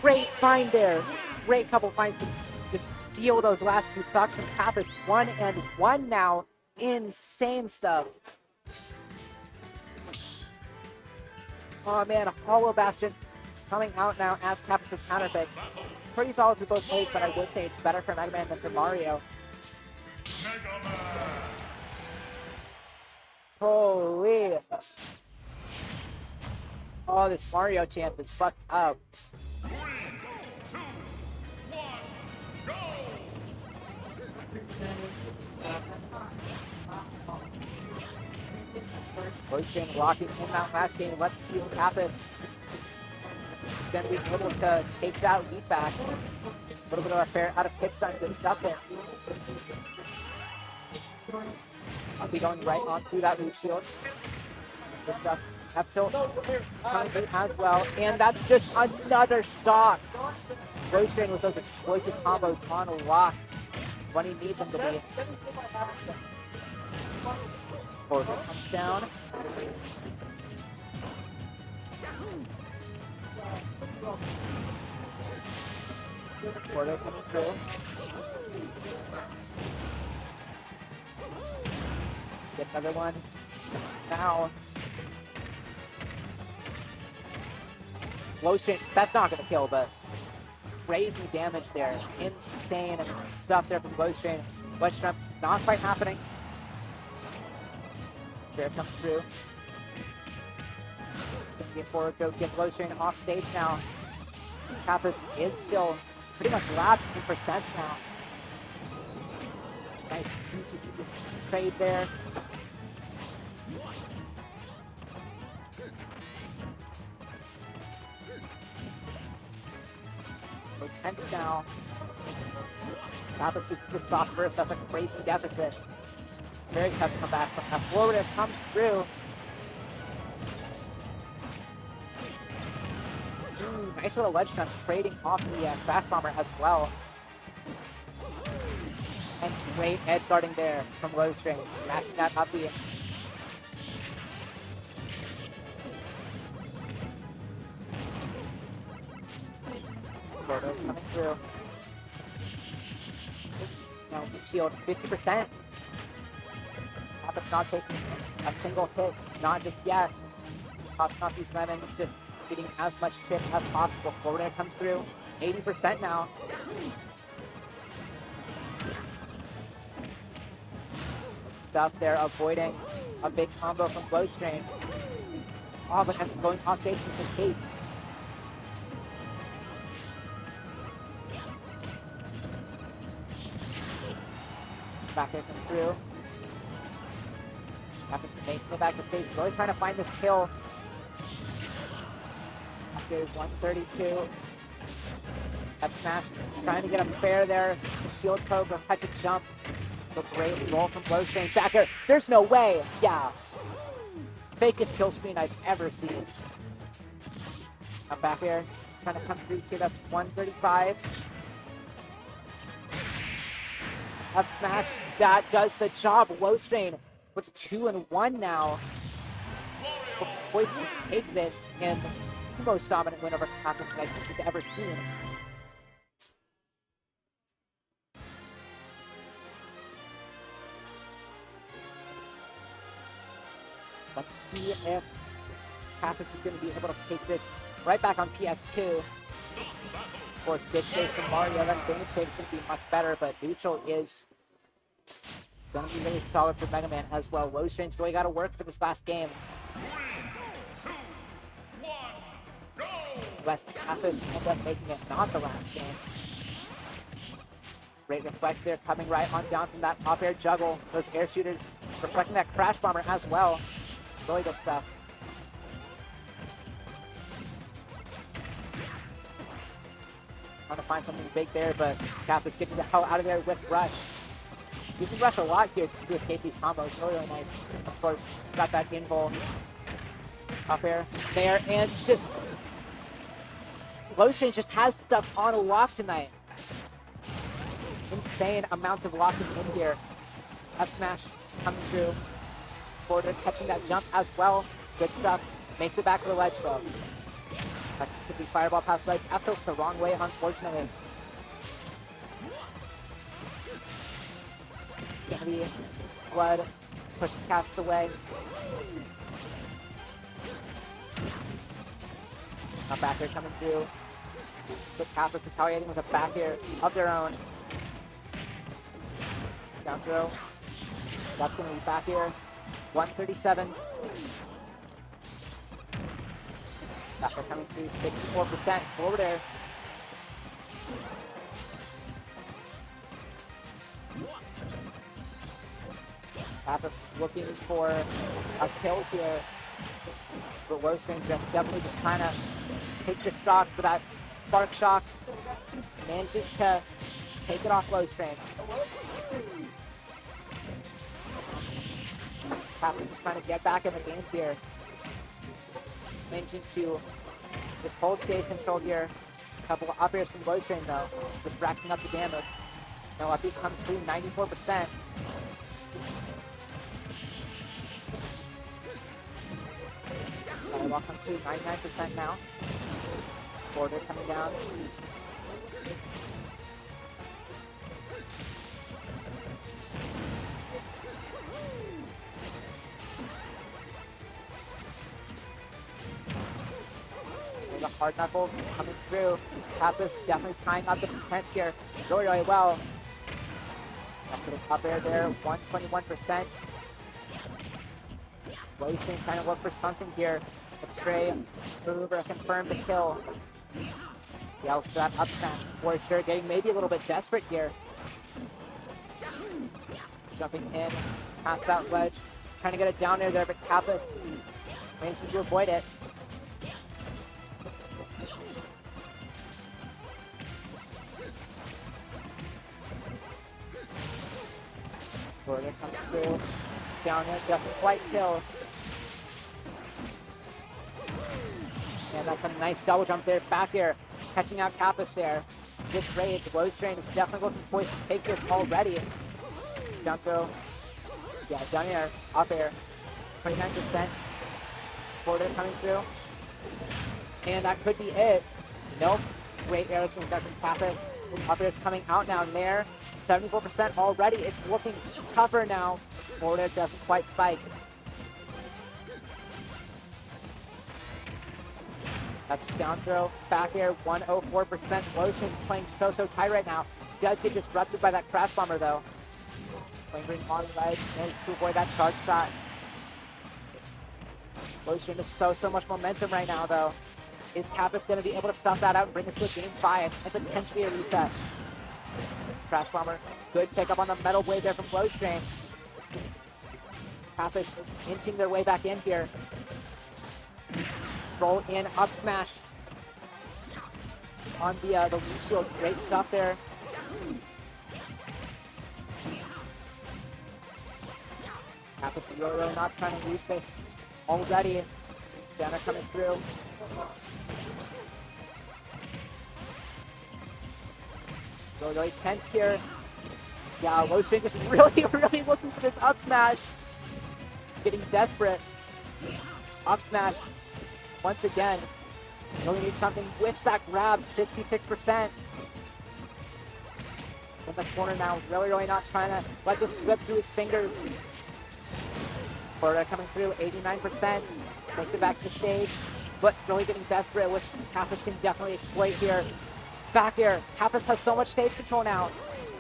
Great find there. Great couple finds to just steal those last 2 stocks from Kapus. 1-1 now. Insane stuff. Oh man, Hollow Bastion coming out now as Kapus' counter pick. Pretty solid for both ways, but I would say it's better for Mega Man than for Mario. Holy. Oh, this Mario champ is fucked up. 3, 2, 1, go! Lotion locking in that last game. Let's see if Kapus going to be able to take that lead back. A little bit of a fair out of pit stun. Good stuff there. I'll be going right on through that lead shield. Good stuff. F tilt coming through as well. And that's just another stock. Lotion with those explosive combos on lock when he needs them to be. Forward comes down. Forward coming through. Get another one. Now. Lotion, that's not going to kill, but crazy damage there. Insane stuff there from Lotion. Wedge jump not quite happening. There it comes through. Get forward, go get Lotion off stage now. Kapus is still pretty much lapped in percent now. Nice trade there. We're tense now. Kapus with the stock first, that's a crazy deficit. Very tough to come back from that. Forward it comes through. Ooh, nice little ledge jump trading off the Fast Bomber as well. And great edge guarding there from low string. Matching that up the coming through. Now shield 50%. Kapus not taking a single hit, not just yet. Kapus not these lemons, just getting as much chip as possible. Florida comes through, 80% now. Stuff there, avoiding a big combo from Glow Strain. Oh, but ends up going off stage with the cape. Back there comes through. Kapus making it back to stage. Really trying to find this kill. After 132. F smash. Trying to get a fair there. The shield poke or catch a jump. The great roll from Glow Strain. Back here. There's no way. Yeah. Fakest kill screen I've ever seen. I'm back here. Trying to come through here. That's 135. F smash. That does the job. Low Strain with 2-1 now. Poised to take this in the most dominant win over Kapus I think he's ever seen. Let's see if Kapus is going to be able to take this right back on PS2. Of course, big save from Mario. That damage save is going to be much better, but neutral is going to be really solid for Mega Man as well. Low Strain's really got to work for this last game. 3, 2, 1, go! Lest Kapus end up making it not the last game. Great reflect there, coming right on down from that top air juggle. Those air shooters reflecting that Crash Bomber as well. Really good stuff. Trying to find something big there, but Kapus getting the hell out of there with Rush. You can rush a lot here just to escape these combos. Really, really nice. Of course, got that involt up air there, and just Lotion just has stuff on a lock tonight. Insane amount of locking in here. F smash coming through. Border catching that jump as well. Good stuff. Makes it back to the ledge though. That could be fireball past ledge. That feels the wrong way, unfortunately. Denton, blood, pushes cast away. Now back air coming through. But Kapus retaliating with a back air of their own. Down throw. That's going to be back air. 137. Back air coming through. 64% forward air. Kapus looking for a kill here. But Lotion definitely just trying to take the stock for that spark shock. Manages to take it off Lotion. Kapus just trying to get back in the game here. Managing to just hold stage control here. A couple of up airs from Lotion though. Just racking up the damage. Now up beat comes through 94%. Welcome to 99% now. Border coming down. There's a hard knuckle coming through. Kapus definitely tying up the defense here really, really well. That's the up air there, 121%. Lotion trying to look for something here. Stray move or confirm the kill. Yells for that up smash for sure. Getting maybe a little bit desperate here. Jumping in past that ledge. Trying to get it down there, but Kapus managing to avoid it. Border comes through. Down there, doesn't quite kill. And that's a nice double jump there. Back air, catching out Kapus there. This raid, the low strain is definitely looking poised to take this already. Down throw. Yeah, down air, up air. 29%. Border coming through. And that could be it. Nope. Great air to that from Kapus. Up air is coming out now. Nair, 74% already. It's looking tougher now. Border doesn't quite spike. That's down throw, back air, 104%. Lotion playing so tight right now. Does get disrupted by that crash bomber though. Lingering on the ledge, and to avoid that charge shot. Lotion is so much momentum right now though. Is Kapus going to be able to stuff that out and bring us to a game 5 and potentially a reset? Crash bomber, good pick up on the metal blade there from Lotion. Kapus inching their way back in here. Roll in, up smash on the weak shield. Great stuff there. Kapus Yoro not trying to use this already. Dana coming through. Really tense here. Yeah, Lotion just really looking for this up smash. Getting desperate. Up smash. Once again, really need something. Whiffs that grab, 66%. In the corner now, really not trying to let this slip through his fingers. Border coming through, 89%. Makes it back to the stage, but really getting desperate, which Kapus can definitely exploit here. Back air, Kapus has so much stage control now.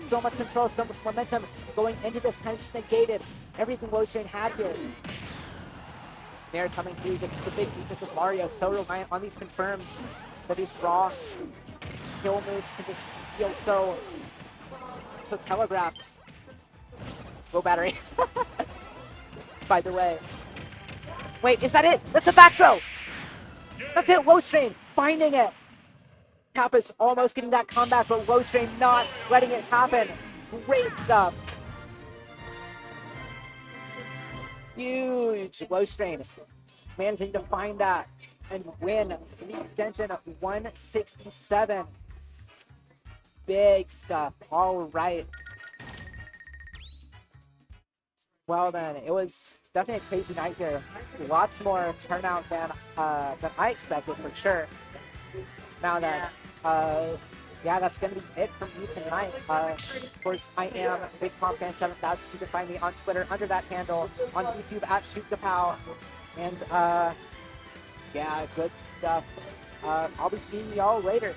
So much control, so much momentum going into this, kind of just negated everything Lotion had here. Nair coming through, just the big weakness of Mario, so reliant on these confirms, that these raw kill moves can just feel so telegraphed. Low battery. By the way. Wait, is that it? That's a back throw. That's it, low strain, finding it. Kapus almost getting that comeback, but low strain not letting it happen. Great stuff. Huge low strain. Managing to find that and win. Leaves Denton at 167. Big stuff. All right. Well then, it was definitely a crazy night here. Lots more turnout than I expected for sure. Now then, yeah, that's going to be it from me tonight. Of course, I am BigPompFan7000. You can find me on Twitter under that handle, on YouTube at ShootThePow. And, yeah, good stuff. I'll be seeing y'all later.